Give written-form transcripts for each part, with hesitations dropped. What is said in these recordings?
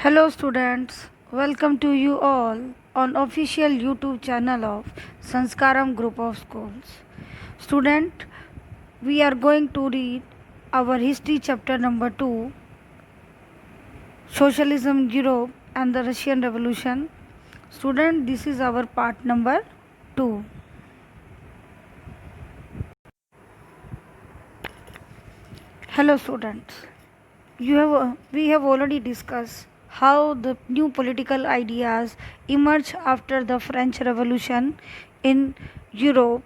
Hello students, welcome to you all on official YouTube channel of Sanskaram Group of Schools. Student, we are going to read our history chapter number 2, Socialism, Europe and the Russian Revolution. Student, this is our part number 2. Hello students, we have already discussed how the new political ideas emerged after the French Revolution in Europe.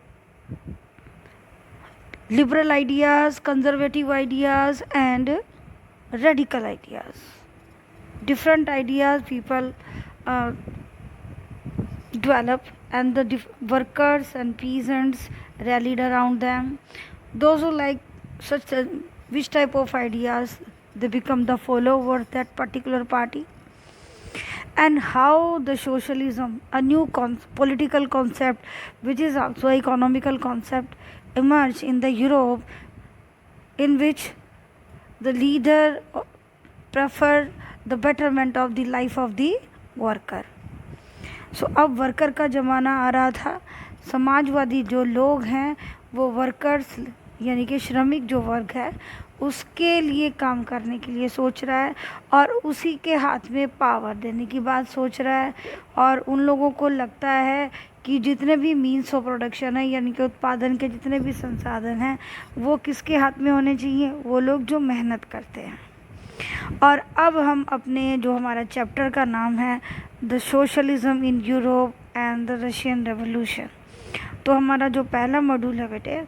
Liberal ideas, conservative ideas, and radical ideas. Different ideas people develop, and the workers and peasants rallied around them. Those who like which type of ideas, they become the follower of that particular party. And how the socialism, a new political concept which is also economical concept, emerged in the Europe, in which the leader prefer the betterment of the life of the worker. So अब worker का ज़माना आ रहा था. समाजवादी जो लोग हैं वो workers यानी कि श्रमिक जो वर्ग है उसके लिए काम करने के लिए सोच रहा है और उसी के हाथ में पावर देने की बात सोच रहा है. और उन लोगों को लगता है कि जितने भी मीन्स ऑफ प्रोडक्शन है यानी कि उत्पादन के जितने भी संसाधन हैं वो किसके हाथ में होने चाहिए, वो लोग जो मेहनत करते हैं. और अब हम अपने जो हमारा चैप्टर का नाम है the socialism in Europe and the Russian revolution, तो हमारा जो पहला मॉड्यूल है बेटे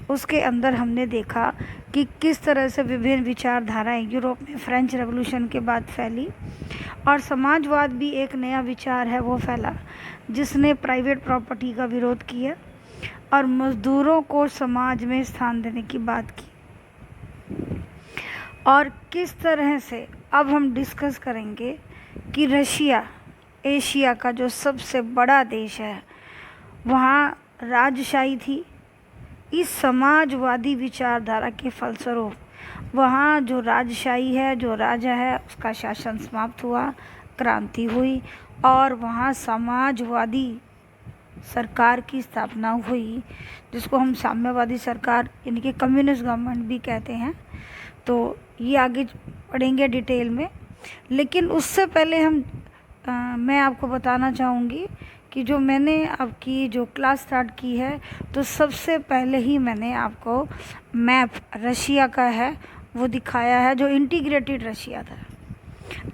उसके अंदर हमने देखा कि किस तरह से विभिन्न विचारधाराएं यूरोप में फ्रेंच रेवोल्यूशन के बाद फैली. और समाजवाद भी एक नया विचार है वो फैला जिसने प्राइवेट प्रॉपर्टी का विरोध किया और मज़दूरों को समाज में स्थान देने की बात की. और किस तरह से अब हम डिस्कस करेंगे कि रशिया एशिया का जो सबसे बड़ा देश है वहाँ राजशाही थी. इस समाजवादी विचारधारा के फलस्वरूप वहाँ जो राजशाही है, जो राजा है, उसका शासन समाप्त हुआ, क्रांति हुई और वहाँ समाजवादी सरकार की स्थापना हुई जिसको हम साम्यवादी सरकार यानी कि कम्युनिस्ट गवर्नमेंट भी कहते हैं. तो ये आगे पढ़ेंगे डिटेल में, लेकिन उससे पहले मैं आपको बताना चाहूँगी कि जो मैंने आपकी जो क्लास स्टार्ट की है तो सबसे पहले ही मैंने आपको मैप रशिया का है वो दिखाया है जो इंटीग्रेटेड रशिया था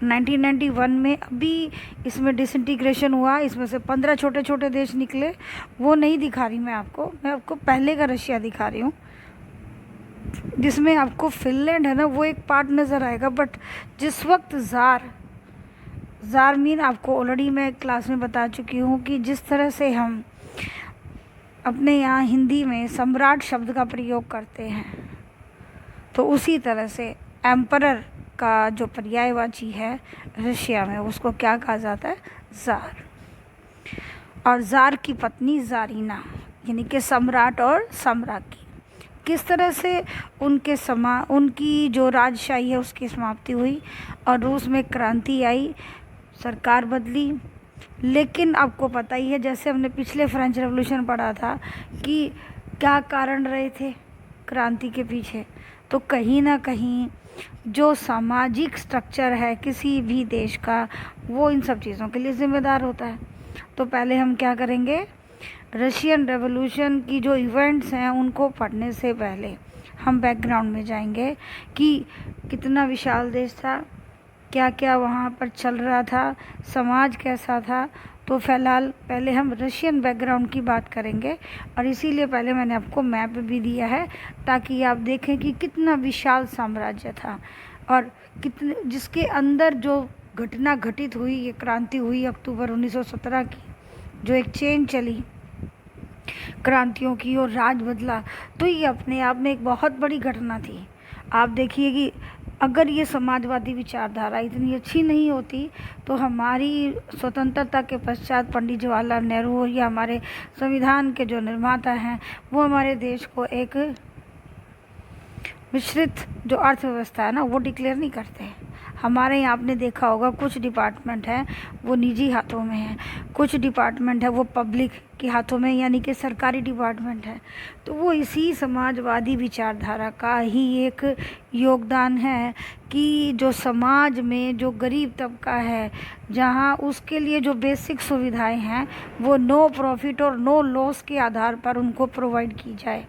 1991 में. अभी इसमें डिसइंटीग्रेशन हुआ, इसमें से 15 छोटे छोटे देश निकले, वो नहीं दिखा रही मैं आपको पहले का रशिया दिखा रही हूँ जिसमें आपको फिनलैंड है ना वो एक पार्ट नज़र आएगा. बट जिस वक्त ज़ार मीन आपको ऑलरेडी मैं क्लास में बता चुकी हूँ कि जिस तरह से हम अपने यहाँ हिंदी में सम्राट शब्द का प्रयोग करते हैं तो उसी तरह से एम्परर का जो पर्यायवाची है रशिया में उसको क्या कहा जाता है, ज़ार. और ज़ार की पत्नी ज़ारीना यानी कि सम्राट और सम्राज्ञी. किस तरह से उनकी जो राजशाही है उसकी समाप्ति हुई और रूस में क्रांति आई, सरकार बदली. लेकिन आपको पता ही है जैसे हमने पिछले फ्रेंच रेवोल्यूशन पढ़ा था कि क्या कारण रहे थे क्रांति के पीछे, तो कहीं ना कहीं जो सामाजिक स्ट्रक्चर है किसी भी देश का वो इन सब चीज़ों के लिए ज़िम्मेदार होता है. तो पहले हम क्या करेंगे, रशियन रेवोल्यूशन की जो इवेंट्स हैं उनको पढ़ने से पहले हम बैकग्राउंड में जाएंगे कि कितना विशाल देश था, क्या क्या वहाँ पर चल रहा था, समाज कैसा था. तो फ़िलहाल पहले हम रशियन बैकग्राउंड की बात करेंगे और इसीलिए पहले मैंने आपको मैप भी दिया है ताकि आप देखें कि कितना विशाल साम्राज्य था और कितने जिसके अंदर जो घटना घटित हुई, ये क्रांति हुई अक्टूबर 1917 की, जो एक चेन चली क्रांतियों की और राज बदला, तो ये अपने आप में एक बहुत बड़ी घटना थी. आप देखिए कि अगर ये समाजवादी विचारधारा इतनी अच्छी नहीं होती तो हमारी स्वतंत्रता के पश्चात पंडित जवाहरलाल नेहरू या हमारे संविधान के जो निर्माता हैं वो हमारे देश को एक मिश्रित जो अर्थव्यवस्था है ना वो डिक्लेयर नहीं करते हैं. हमारे यहाँ आपने देखा होगा कुछ डिपार्टमेंट हैं वो निजी हाथों में है, कुछ डिपार्टमेंट है वो पब्लिक के हाथों में, यानी कि सरकारी डिपार्टमेंट है। तो वो इसी समाजवादी विचारधारा का ही एक योगदान है कि जो समाज में जो गरीब तबका है, जहाँ उसके लिए जो बेसिक सुविधाएं हैं वो नो प्रॉफिट और नो लॉस के आधार पर उनको प्रोवाइड की जाए।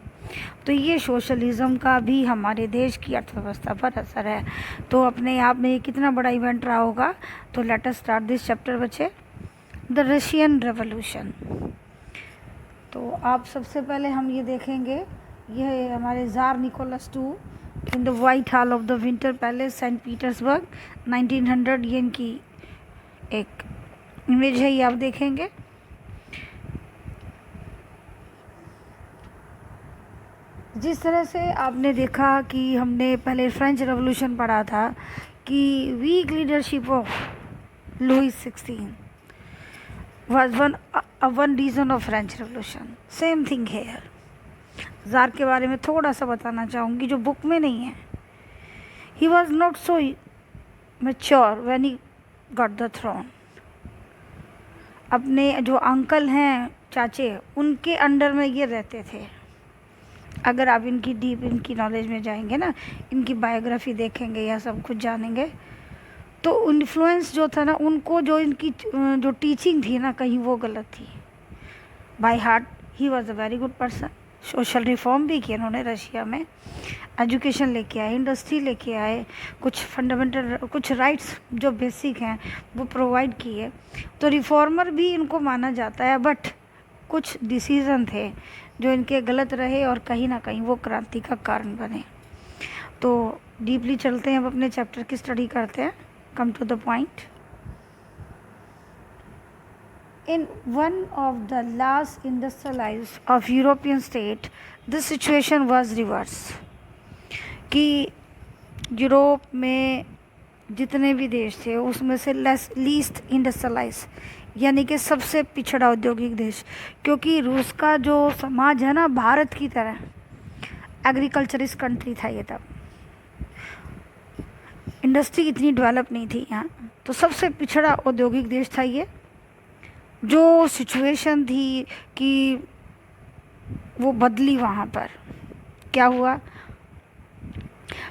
तो ये सोशलिज़म का भी हमारे देश की अर्थव्यवस्था पर असर है। तो अपने आप में ये कितना बड़ा इवेंट रहा होगा। तो let us start this chapter बच्चे, द रशियन रेवोल्यूशन। तो आप सबसे पहले हम ये देखेंगे, यह हमारे tsar Nicholas II in the White Hall of the Winter Palace Saint Petersburg 1900, ये इनकी एक इमेज है, ये आप देखेंगे। जिस तरह से आपने देखा कि हमने पहले फ्रेंच रेवोल्यूशन पढ़ा था कि weak leadership of Louis 16 was one reason of French revolution. Same thing here. Tsar के बारे में थोड़ा सा बताना चाहूँगी जो बुक में नहीं है। He was not so mature when he got the throne. अपने जो अंकल हैं, चाचे, उनके अंडर में ये रहते थे। अगर आप इनकी डीप इनकी नॉलेज में जाएंगे ना, इनकी बायोग्राफी देखेंगे या सब कुछ जानेंगे, तो इन्फ्लुएंस जो था ना, उनको जो इनकी जो टीचिंग थी ना, कहीं वो गलत थी। By heart he was a very good person. Social reform भी किए उन्होंने रशिया में, एजुकेशन लेके आए, इंडस्ट्री लेके आए, कुछ फंडामेंटल कुछ राइट्स जो बेसिक हैं वो प्रोवाइड किए। तो रिफॉर्मर भी इनको माना जाता है, बट कुछ डिसीज़न थे जो इनके गलत रहे और कहीं ना कहीं वो क्रांति का कारण बने। तो डीपली चलते हैं, अब अपने चैप्टर की स्टडी करते हैं। Come to the point. In one of the last industrialized of European state this situation was reverse, कि यूरोप में जितने भी देश थे उसमें से लीस्ट इंडस्ट्रियलाइज, यानी कि सबसे पिछड़ा औद्योगिक देश, क्योंकि रूस का जो समाज है ना, भारत की तरह एग्रीकल्चरिस्ट कंट्री था ये। तब इंडस्ट्री इतनी डेवलप नहीं थी यहाँ, तो सबसे पिछड़ा औद्योगिक देश था ये। जो सिचुएशन थी कि वो बदली, वहाँ पर क्या हुआ,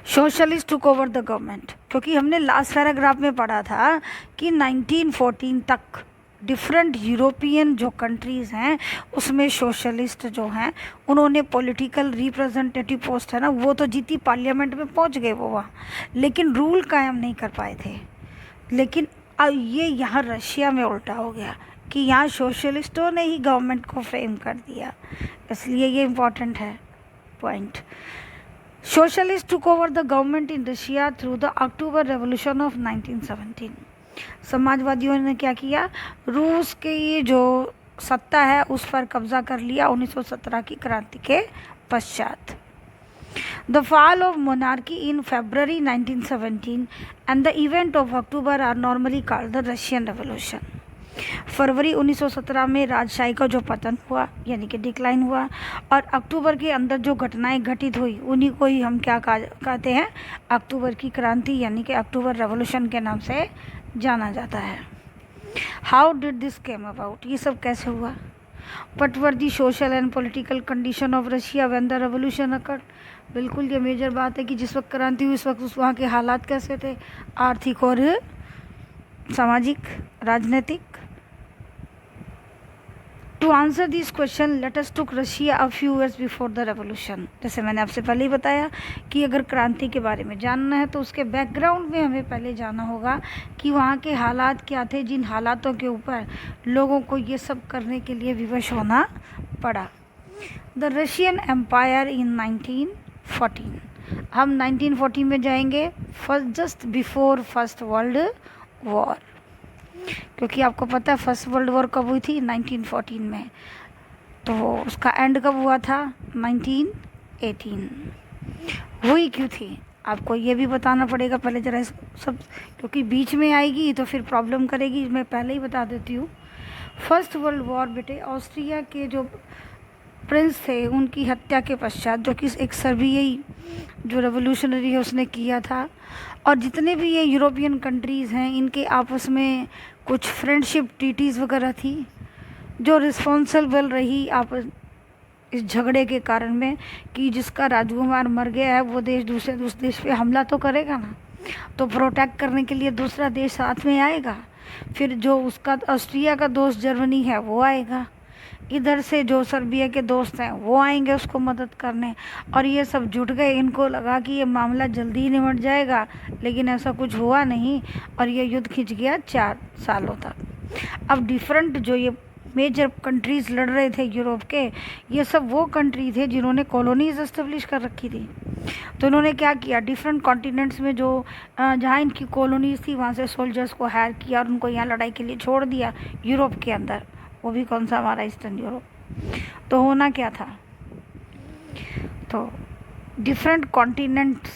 socialist took over the government. क्योंकि हमने लास्ट पैराग्राफ में पढ़ा था कि 1914 तक डिफरेंट यूरोपियन जो कंट्रीज़ हैं उसमें सोशलिस्ट जो हैं उन्होंने पॉलिटिकल रिप्रेजेंटेटिव पोस्ट है ना, वो तो जीती, पार्लियामेंट में पहुंच गए वो वहाँ, लेकिन रूल कायम नहीं कर पाए थे। लेकिन ये यहाँ रशिया में उल्टा हो गया कि यहाँ सोशलिस्टों ने ही गवर्नमेंट को फ्रेम कर दिया, इसलिए ये इम्पॉर्टेंट है point. Socialist took over the government in Russia through the October revolution of 1917। समाजवादियों ने क्या किया, रूस के ये जो सत्ता है उस पर कब्जा कर लिया 1917 की क्रांति के पश्चात। The fall of monarchy in February 1917 and the event of October are normally called the Russian revolution. फरवरी 1917 में राजशाही का जो पतन हुआ, यानी कि डिक्लाइन हुआ, और अक्टूबर के अंदर जो घटनाएं घटित हुई उन्हीं को ही हम क्या कहते हैं, अक्टूबर की क्रांति, यानी कि अक्टूबर रेवोल्यूशन के नाम से जाना जाता है। How did this came about, ये सब कैसे हुआ। What were the social and political condition of Russia when the revolution occurred. बिल्कुल ये मेजर बात है कि जिस वक्त क्रांति हुई उस वक्त उस वहाँ के हालात कैसे थे, आर्थिक और सामाजिक, राजनीतिक। To answer this question let us took Russia a few years before the revolution. जैसे मैंने आपसे पहले ही बताया कि अगर क्रांति के बारे में जानना है तो उसके बैकग्राउंड में हमें पहले जाना होगा कि वहाँ के हालात क्या थे, जिन हालातों के ऊपर लोगों को ये सब करने के लिए विवश होना पड़ा। The Russian empire in 1914। हम 1914 में जाएंगे, just before first world war, क्योंकि आपको पता है फर्स्ट वर्ल्ड वॉर कब हुई थी, 1914 में। तो उसका एंड कब हुआ था, 1918। हुई क्यों थी आपको ये भी बताना पड़ेगा पहले ज़रा सब, क्योंकि बीच में आएगी तो फिर प्रॉब्लम करेगी। मैं पहले ही बता देती हूँ। फर्स्ट वर्ल्ड वॉर बेटे ऑस्ट्रिया के जो प्रिंस थे उनकी हत्या के पश्चात, जो कि एक सर्बियाई जो रेवोल्यूशनरी है उसने किया था। और जितने भी ये यूरोपियन कंट्रीज़ हैं इनके आपस में कुछ फ्रेंडशिप ट्रीटीज़ वगैरह थी जो रिस्पॉन्सिबल रही आपस इस झगड़े के कारण में, कि जिसका राजकुमार मर गया है वो देश दूसरे देश पे हमला तो करेगा ना, तो प्रोटेक्ट करने के लिए दूसरा देश साथ में आएगा। फिर जो उसका ऑस्ट्रिया का दोस्त जर्मनी है वो आएगा, इधर से जो सर्बिया के दोस्त हैं वो आएंगे उसको मदद करने, और ये सब जुट गए। इनको लगा कि ये मामला जल्दी ही निमट जाएगा, लेकिन ऐसा कुछ हुआ नहीं और ये युद्ध खिंच गया 4 सालों तक। अब डिफरेंट जो ये मेजर कंट्रीज़ लड़ रहे थे यूरोप के, ये सब वो कंट्री थे जिन्होंने कॉलोनीज एस्टेब्लिश कर रखी थी। तो इन्होंने क्या किया, डिफरेंट कॉन्टिनेंट्स में जो जहाँ इनकी कॉलोनीज थी वहाँ से सोल्जर्स को हायर किया और उनको यहाँ लड़ाई के लिए छोड़ दिया यूरोप के अंदर, वो भी कौन सा, हमारा ईस्टर्न यूरोप। तो होना क्या था, तो डिफरेंट कॉन्टिनेंट्स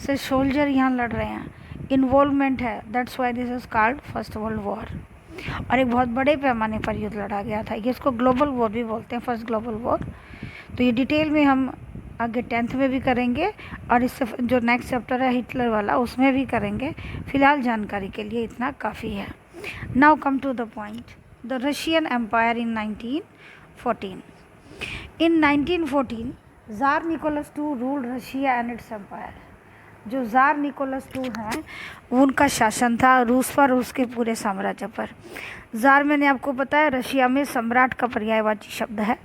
से सोल्जर यहाँ लड़ रहे हैं, इन्वॉल्वमेंट है, that's why this is called first world war. और एक बहुत बड़े पैमाने पर युद्ध लड़ा गया था, ये इसको ग्लोबल वॉर भी बोलते हैं, फर्स्ट ग्लोबल वॉर। तो ये डिटेल में हम आगे 10th में भी करेंगे और इससे जो नेक्स्ट चैप्टर है हिटलर वाला उसमें भी करेंगे। फिलहाल जानकारी के लिए इतना काफ़ी है। Now come to the point, the Russian empire in 1914। In 1914 tsar Nicholas II ruled Russia and its empire. जो ज़ार निकोलस II हैं उनका शासन था रूस पर, उसके पूरे साम्राज्य पर। ज़ार मैंने आपको बताया रशिया में सम्राट का पर्यायवाची शब्द है।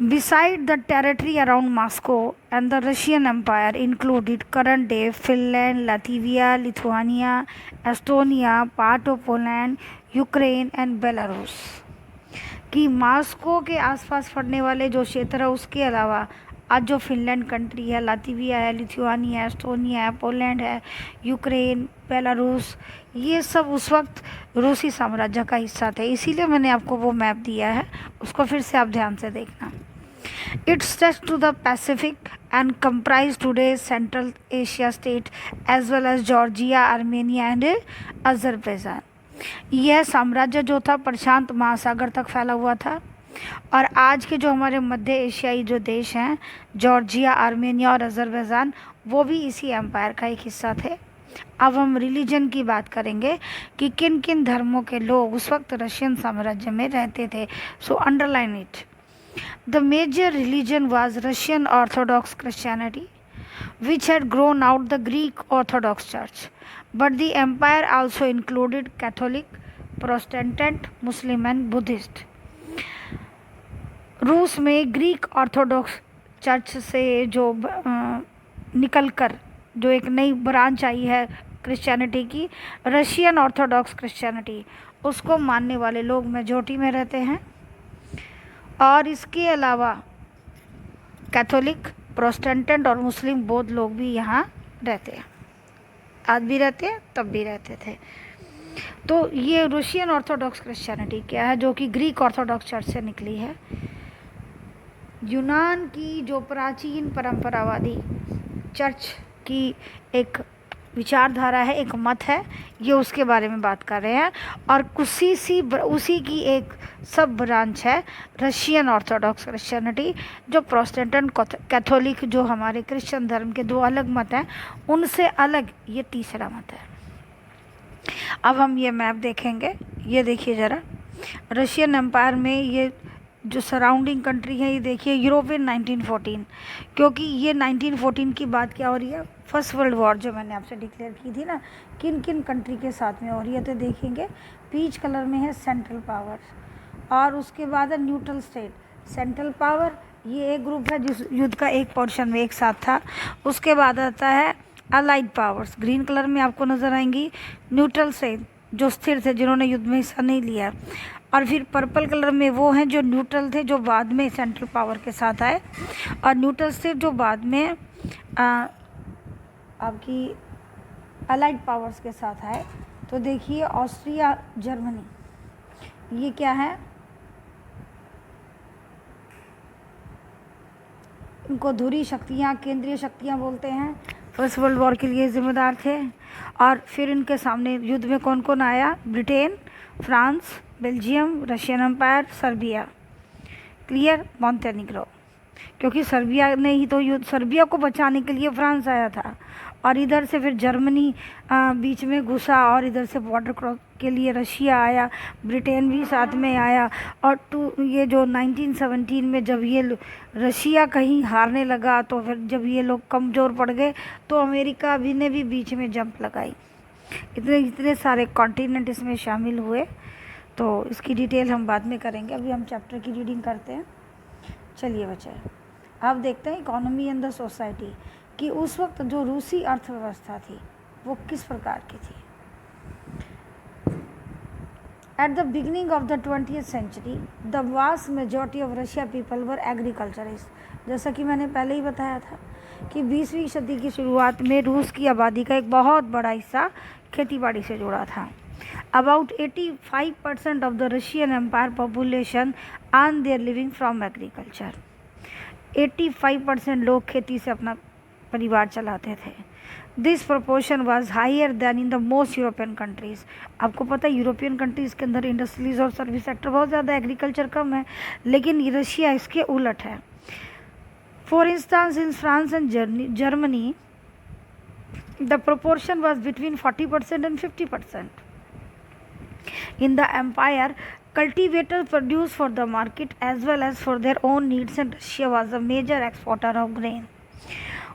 Beside the territory around Moscow and the Russian Empire included current day Finland, Latvia, Lithuania, Estonia, part of Poland, Ukraine and Belarus। कि मास्को के आसपास पड़ने वाले जो क्षेत्र है उसके अलावा आज जो फिनलैंड कंट्री है, लातविया है, लिथुआनिया है, एस्टोनिया है, पोलैंड है, यूक्रेन, बेलारूस, ये सब उस वक्त रूसी साम्राज्य का हिस्सा थे। इसीलिए मैंने आपको वो मैप दिया है, उसको फिर से आप ध्यान से देखना। It stretched to the Pacific and comprised today's Central Asia state as well as Georgia, Armenia and Azerbaijan। यह साम्राज्य जो था प्रशांत महासागर तक फैला हुआ था और आज के जो हमारे मध्य एशियाई जो देश हैं, जॉर्जिया, आर्मेनिया और अजरबैजान, वो भी इसी एम्पायर का एक हिस्सा थे। अब हम रिलीजन की बात करेंगे कि किन किन धर्मों के लोग उस वक्त रशियन साम्राज्य में रहते थे। So underline it. The major religion was Russian Orthodox Christianity, which had grown out the Greek Orthodox Church, but the empire also included Catholic, Protestant, Muslim and Buddhist। रूस में ग्रीक ऑर्थोडॉक्स चर्च से जो निकलकर जो एक नई branch आई है Christianity की, रशियन ऑर्थोडॉक्स क्रिश्चियनिटी, उसको मानने वाले लोग मेजॉरिटी में रहते हैं। और इसके अलावा कैथोलिक, प्रोटेस्टेंट और मुस्लिम बौद्ध लोग भी यहाँ रहते हैं, आज भी रहते हैं, तब भी रहते थे। तो ये रशियन ऑर्थोडॉक्स क्रिश्चियनिटी क्या है, जो कि ग्रीक ऑर्थोडॉक्स चर्च से निकली है। यूनान की जो प्राचीन परंपरावादी चर्च की एक विचारधारा है, एक मत है, ये उसके बारे में बात कर रहे हैं। और उसी की एक सब ब्रांच है रशियन ऑर्थोडॉक्स क्रिश्चियनिटी, जो प्रोटेस्टेंट कैथोलिक जो हमारे क्रिश्चियन धर्म के दो अलग मत हैं, उनसे अलग ये तीसरा मत है। अब हम ये मैप देखेंगे, ये देखिए ज़रा, रशियन एम्पायर में ये जो सराउंडिंग कंट्री है, ये देखिए यूरोपियन 1914, क्योंकि ये 1914 की बात क्या हो रही है, फर्स्ट वर्ल्ड वॉर जो मैंने आपसे डिक्लेयर की थी ना, किन किन कंट्री के साथ में हो रही है। तो देखेंगे पीच कलर में है सेंट्रल पावर और उसके बाद है न्यूट्रल स्टेट। सेंट्रल पावर ये एक ग्रुप है जिस युद्ध का एक पोर्शन में एक साथ था। उसके बाद आता है अलाइड पावर्स, ग्रीन कलर में आपको नज़र आएंगी, न्यूट्रल स्टेट जो स्थिर थे, जिन्होंने युद्ध में हिस्सा नहीं लिया। और फिर पर्पल कलर में वो हैं जो न्यूट्रल थे, जो बाद में सेंट्रल पावर के साथ आए, और न्यूट्रल स्टेट जो बाद में आपकी अलाइड पावर्स के साथ आए। तो देखिए ऑस्ट्रिया, जर्मनी, ये क्या है, इनको धुरी शक्तियाँ, केंद्रीय शक्तियाँ बोलते हैं, फर्स्ट वर्ल्ड वॉर के लिए जिम्मेदार थे। और फिर इनके सामने युद्ध में कौन कौन आया, Britain, France, Belgium, Russian empire, Serbia. Clear, Montenegro, क्योंकि सर्बिया ने ही तो युद्ध, सर्बिया को बचाने के लिए फ्रांस आया था, और इधर से फिर जर्मनी बीच में घुसा, और इधर से बॉर्डर क्रॉस के लिए रशिया आया, ब्रिटेन भी साथ में आया। और ये जो 1917 में जब ये रशिया कहीं हारने लगा, तो फिर जब ये लोग कमज़ोर पड़ गए, तो अमेरिका भी ने भी बीच में जंप लगाई। इतने इतने सारे कॉन्टिनेंट इसमें शामिल हुए। तो इसकी डिटेल हम बाद में करेंगे, अभी हम चैप्टर की रीडिंग करते हैं। चलिए बच्चे, अब देखते हैं इकोनॉमी एंड द सोसाइटी कि उस वक्त जो रूसी अर्थव्यवस्था थी वो किस प्रकार की थी। At the beginning of the 20th century the vast majority of Russia people were agriculturist. जैसा कि मैंने पहले ही बताया था कि 20वीं सदी की शुरुआत में रूस की आबादी का एक बहुत बड़ा हिस्सा खेतीबाड़ी से जुड़ा था। About 85% of the Russian Empire population earn their living from agriculture. 85% लोग खेती से अपना परिवार चलाते थे। This proportion was higher than in the most European countries. आपको पता है यूरोपियन कंट्रीज़ के अंदर इंडस्ट्रीज और सर्विस सेक्टर बहुत ज़्यादा, एग्रीकल्चर कम है, लेकिन रशिया इसके उलट है। For instance in France and Germany the proportion was between 40% and 50%. In the empire, cultivators produced for the market as well as for their own needs, and Russia was a major exporter of grain.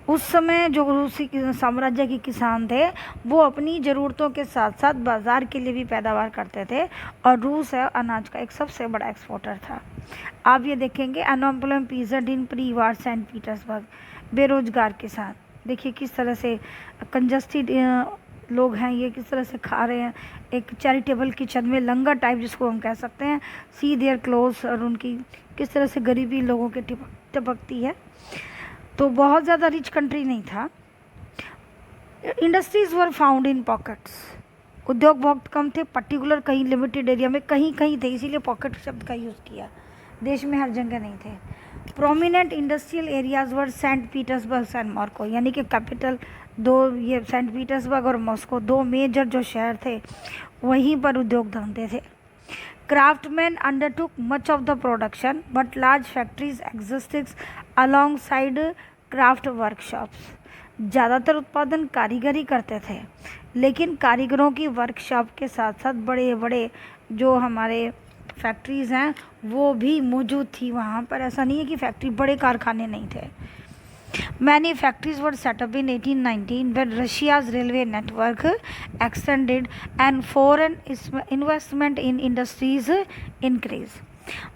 उस समय जो रूसी साम्राज्य के किसान थे वो अपनी ज़रूरतों के साथ साथ बाज़ार के लिए भी पैदावार करते थे, और रूस है अनाज का एक सबसे बड़ा एक्सपोर्टर था। आप ये देखेंगे unemployed peasant in pre war Saint Petersburg, बेरोजगार किसान, देखिए किस तरह से कंजस्टेड लोग हैं, ये किस तरह से खा रहे हैं एक चैरिटेबल किचन में, लंगर टाइप जिसको हम कह सकते हैं, सी देयर क्लोथ्स, और उनकी किस तरह से गरीबी लोगों के टपकती है। तो बहुत ज़्यादा रिच कंट्री नहीं था। Industries were found in pockets, उद्योग बहुत कम थे, पर्टिकुलर कहीं लिमिटेड एरिया में कहीं कहीं थे, इसीलिए पॉकेट शब्द का यूज़ किया, देश में हर जगह नहीं थे। Prominent industrial areas were sent Petersburg and Moscow, यानी कि कैपिटल दो, ये सेंट पीटर्सबर्ग और मॉस्को दो मेजर जो शहर थे वहीं पर उद्योग धंधे थे। Craftsman undertook much of the production but large factories existed alongside craft workshops. ज़्यादातर उत्पादन कारीगरी करते थे, लेकिन कारीगरों की वर्कशॉप के साथ साथ बड़े बड़े जो हमारे फैक्ट्रीज़ हैं वो भी मौजूद थी वहाँ पर। ऐसा नहीं है कि फैक्ट्री, बड़े कारखाने नहीं थे। Many factories were set up in 1819 when Russia's railway network extended and foreign investment in industries increased.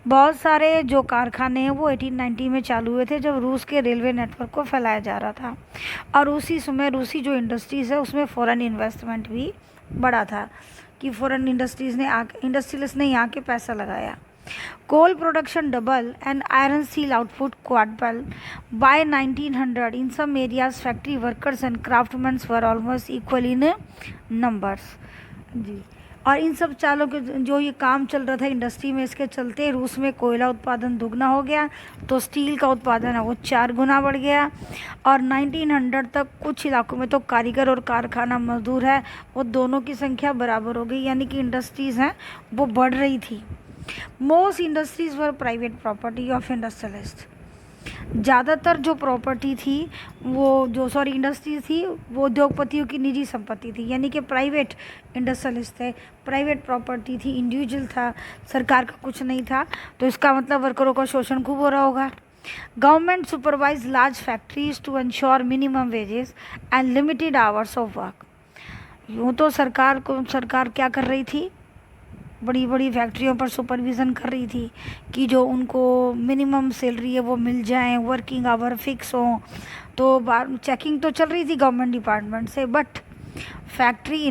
बहुत सारे जो कारखाने हैं वो 1890 में चालू हुए थे जब रूस के रेलवे नेटवर्क को फैलाया जा रहा था, और उसी समय रूसी जो इंडस्ट्रीज़ है उसमें फ़ॉरेन इन्वेस्टमेंट भी बढ़ा था कि फ़ॉरेन इंडस्ट्रियलिस्ट ने यहाँ के पैसा लगाया। Coal production double and iron steel output quadruple by 1900. In some areas, factory workers and craftsmen were almost equal in numbers. जी, और इन सब चालों के जो ये काम चल रहा था इंडस्ट्री में, इसके चलते रूस में कोयला उत्पादन दुगना हो गया, तो स्टील का उत्पादन है वो 4 गुना बढ़ गया, और 1900 तक कुछ इलाकों में तो कारीगर और कारखाना मजदूर है वो दोनों की संख्या बराबर हो गई, यानी कि इंडस्ट्रीज़ हैं वो बढ़ रही थी। Most industries were private property of industrialist. ज़्यादातर जो प्रॉपर्टी थी वो इंडस्ट्रीज थी वो उद्योगपतियों की निजी संपत्ति थी, यानी कि प्राइवेट इंडस्ट्रियलिस्ट थे, प्राइवेट प्रॉपर्टी थी, इंडिविजुअल था, सरकार का कुछ नहीं था। तो इसका मतलब वर्करों का शोषण खूब हो रहा होगा। Government supervise large factories to ensure minimum wages and limited hours of work. यूँ तो सरकार क्या कर रही थी, बड़ी बड़ी फैक्ट्रियों पर सुपरविज़न कर रही थी कि जो उनको मिनिमम सैलरी है वो मिल जाए, वर्किंग आवर फिक्स हो, तो चेकिंग तो चल रही थी गवर्नमेंट डिपार्टमेंट से, but factory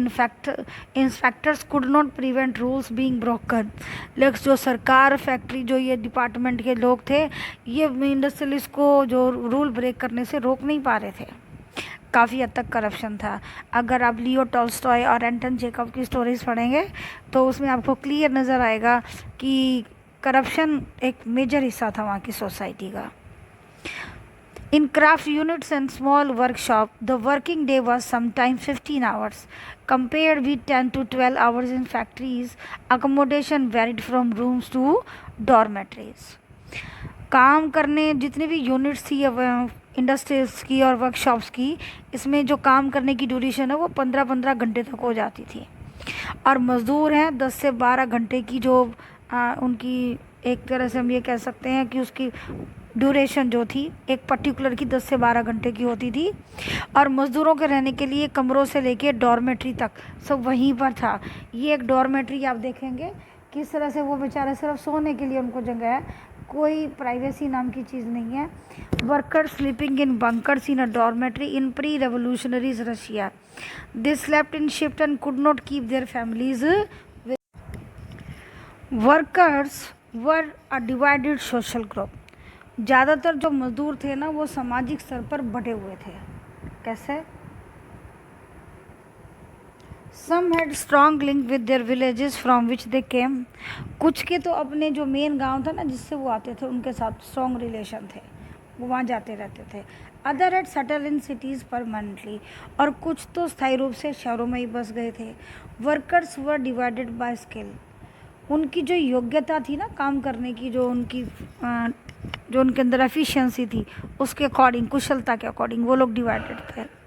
inspectors could not prevent rules being broken. लेकिन जो सरकार, फैक्ट्री, जो ये डिपार्टमेंट के लोग थे, ये इंडस्ट्रियलिस्ट को जो रूल ब्रेक करने से रोक नहीं पा रहे थे। काफ़ी हद तक करप्शन था। अगर आप लियो टॉल्स्टॉय और एंटन चेखव की स्टोरीज पढ़ेंगे तो उसमें आपको क्लियर नज़र आएगा कि करप्शन एक मेजर हिस्सा था वहाँ की सोसाइटी का। इन craft units and small workshop the working day was sometime 15 hours compared with 10 to 12 hours in factories. Accommodation varied from rooms to dormitories. काम करने जितने भी यूनिट्स थी इंडस्ट्रीज की और वर्कशॉप्स की, इसमें जो काम करने की ड्यूरेशन है वो 15-15 घंटे तक हो जाती थी। और मज़दूर हैं 10 से 12 घंटे की जो उनकी एक तरह से हम ये कह सकते हैं कि उसकी ड्यूरेशन जो थी एक पर्टिकुलर की 10 से 12 घंटे की होती थी। और मज़दूरों के रहने के लिए कमरों से लेके डॉर्मेट्री तक सब वहीं पर था। ये एक डॉर्मेट्री आप देखेंगे किस तरह से वो बेचारे सिर्फ सोने के लिए उनको जगह है, कोई प्राइवेसी नाम की चीज़ नहीं है। Worker sleeping in bunkers in a dormitory in pre revolutionaries Russia, they slept in shift and could not keep their families. Workers were a divided social group, ज़्यादातर जो मजदूर थे ना वो सामाजिक स्तर पर बटे हुए थे। कैसे? Some had strong link with their villages from which they came, कुछ के तो अपने जो मेन गांव था ना जिससे वो आते थे उनके साथ स्ट्रॉन्ग रिलेशन थे, वो वहाँ जाते रहते थे। Other had settle in cities permanently, और कुछ तो स्थायी रूप से शहरों में ही बस गए थे। Workers were divided by skill, उनकी जो योग्यता थी ना काम करने की, जो उनके अंदर एफिशिएंसी थी उसके अकॉर्डिंग, कुशलता के अकॉर्डिंग वो लोग डिवाइडेड थे।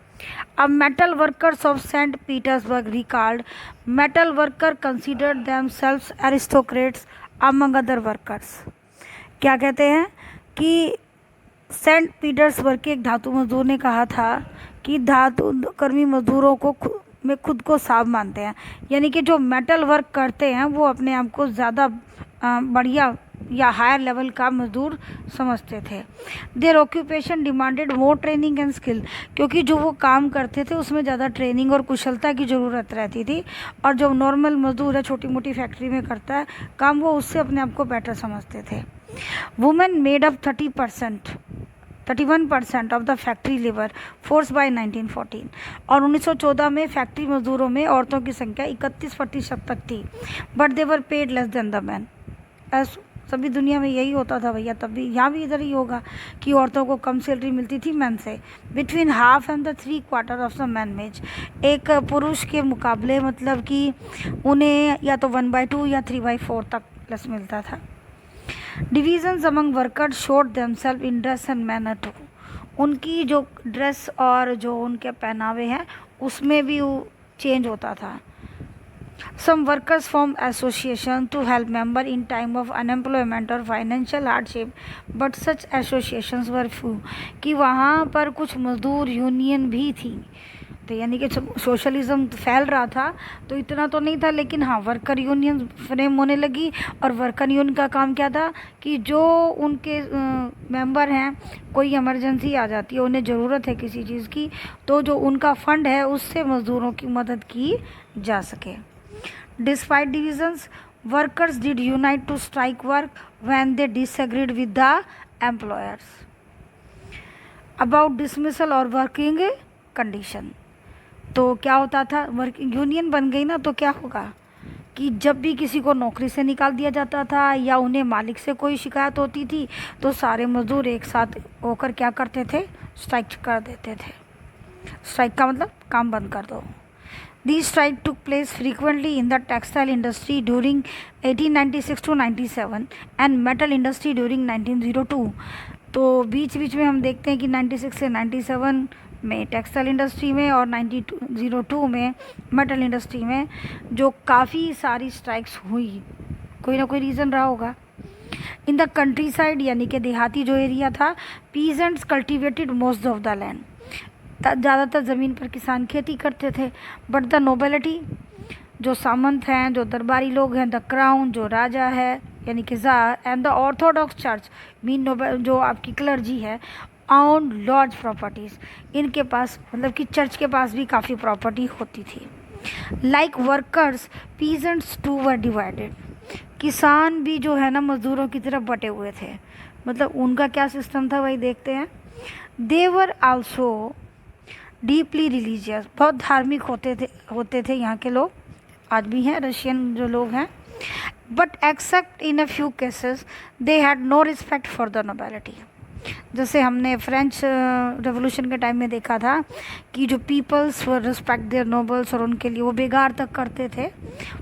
अब metal workers of Saint Petersburg record, metal worker considered themselves aristocrats among other workers. क्या कहते हैं कि सेंट पीटर्सबर्ग के एक धातु मजदूर ने कहा था कि धातु कर्मी मजदूरों को में खुद को साफ मानते हैं, यानी कि जो मेटल वर्क करते हैं वो अपने आप को ज़्यादा बढ़िया या हायर लेवल का मजदूर समझते थे। Their occupation demanded more training and skill, क्योंकि जो वो काम करते थे उसमें ज़्यादा ट्रेनिंग और कुशलता की ज़रूरत रहती थी, और जो नॉर्मल मजदूर है छोटी मोटी फैक्ट्री में करता है काम वो उससे अपने आप को बेटर समझते थे। Women made up 31% of the factory labour force by 1914, और 1914 में फैक्ट्री मजदूरों में औरतों की संख्या 31% तक थी। But they were paid less than the man, सभी दुनिया में यही होता था भैया, तब भी यहाँ भी इधर ही होगा कि औरतों को कम सैलरी मिलती थी मैन से। Between half and the 3/4 of the man wage, एक पुरुष के मुकाबले मतलब कि उन्हें या तो 1/2 या 3/4 तक प्लस मिलता था। Divisions among workers showed themself in dress and manner too, उनकी जो ड्रेस और जो उनके पहनावे हैं उसमें भी चेंज होता था। Some workers form association to help member in time of unemployment or financial hardship, but such associations were few, कि वहाँ पर कुछ मजदूर यूनियन भी थी, तो यानी कि सोशलिज्म फैल रहा था तो इतना तो नहीं था, लेकिन हाँ वर्कर यूनियन फ्रेम होने लगी। और वर्कर यूनियन का काम क्या था कि जो उनके मेंबर हैं, कोई इमरजेंसी आ जाती है, उन्हें ज़रूरत है किसी चीज़ की, तो जो उनका फंड है उससे मज़दूरों की मदद की जा सके। Despite divisions, workers did unite to strike work when they disagreed with the employers about dismissal or working condition। तो क्या होता था, वर्किंग यूनियन बन गई ना तो क्या होगा कि जब भी किसी को नौकरी से निकाल दिया जाता था या उन्हें मालिक से कोई शिकायत होती थी तो सारे मजदूर एक साथ होकर क्या करते थे, स्ट्राइक कर देते थे। स्ट्राइक का मतलब काम बंद कर दो। These strikes took place frequently in the textile industry during 1896 to 97 and metal industry during 1902। तो बीच बीच में हम देखते हैं कि 96 से 97 में टेक्सटाइल इंडस्ट्री में और 1902 में मेटल इंडस्ट्री में जो काफ़ी सारी स्ट्राइक्स हुई, कोई ना कोई रीज़न रहा होगा। इन द कंट्री साइड यानी कि देहाती जो एरिया था, peasants cultivated most of the land, ज़्यादातर ज़मीन पर किसान खेती करते थे। बट द नोबेलिटी जो सामंत हैं, जो दरबारी लोग हैं, द क्राउन जो राजा है यानी कि tsar, and the orthodox church mean जो आपकी क्लर्जी है, ऑन लार्ज प्रॉपर्टीज़, इनके पास मतलब कि चर्च के पास भी काफ़ी प्रॉपर्टी होती थी। Like workers peasants too were divided, किसान भी जो है ना मज़दूरों की तरफ बटे हुए थे। मतलब उनका क्या सिस्टम था वही देखते हैं। दे वर आल्सो डीपली रिलीजियस, बहुत धार्मिक होते थे यहाँ के लोग, आज भी हैं रशियन जो लोग हैं। But except in a few cases they had no respect for the nobility, जैसे हमने फ्रेंच रेवोल्यूशन के टाइम में देखा था कि जो peoples were respect their nobles और उनके लिए वो बेगार तक करते थे,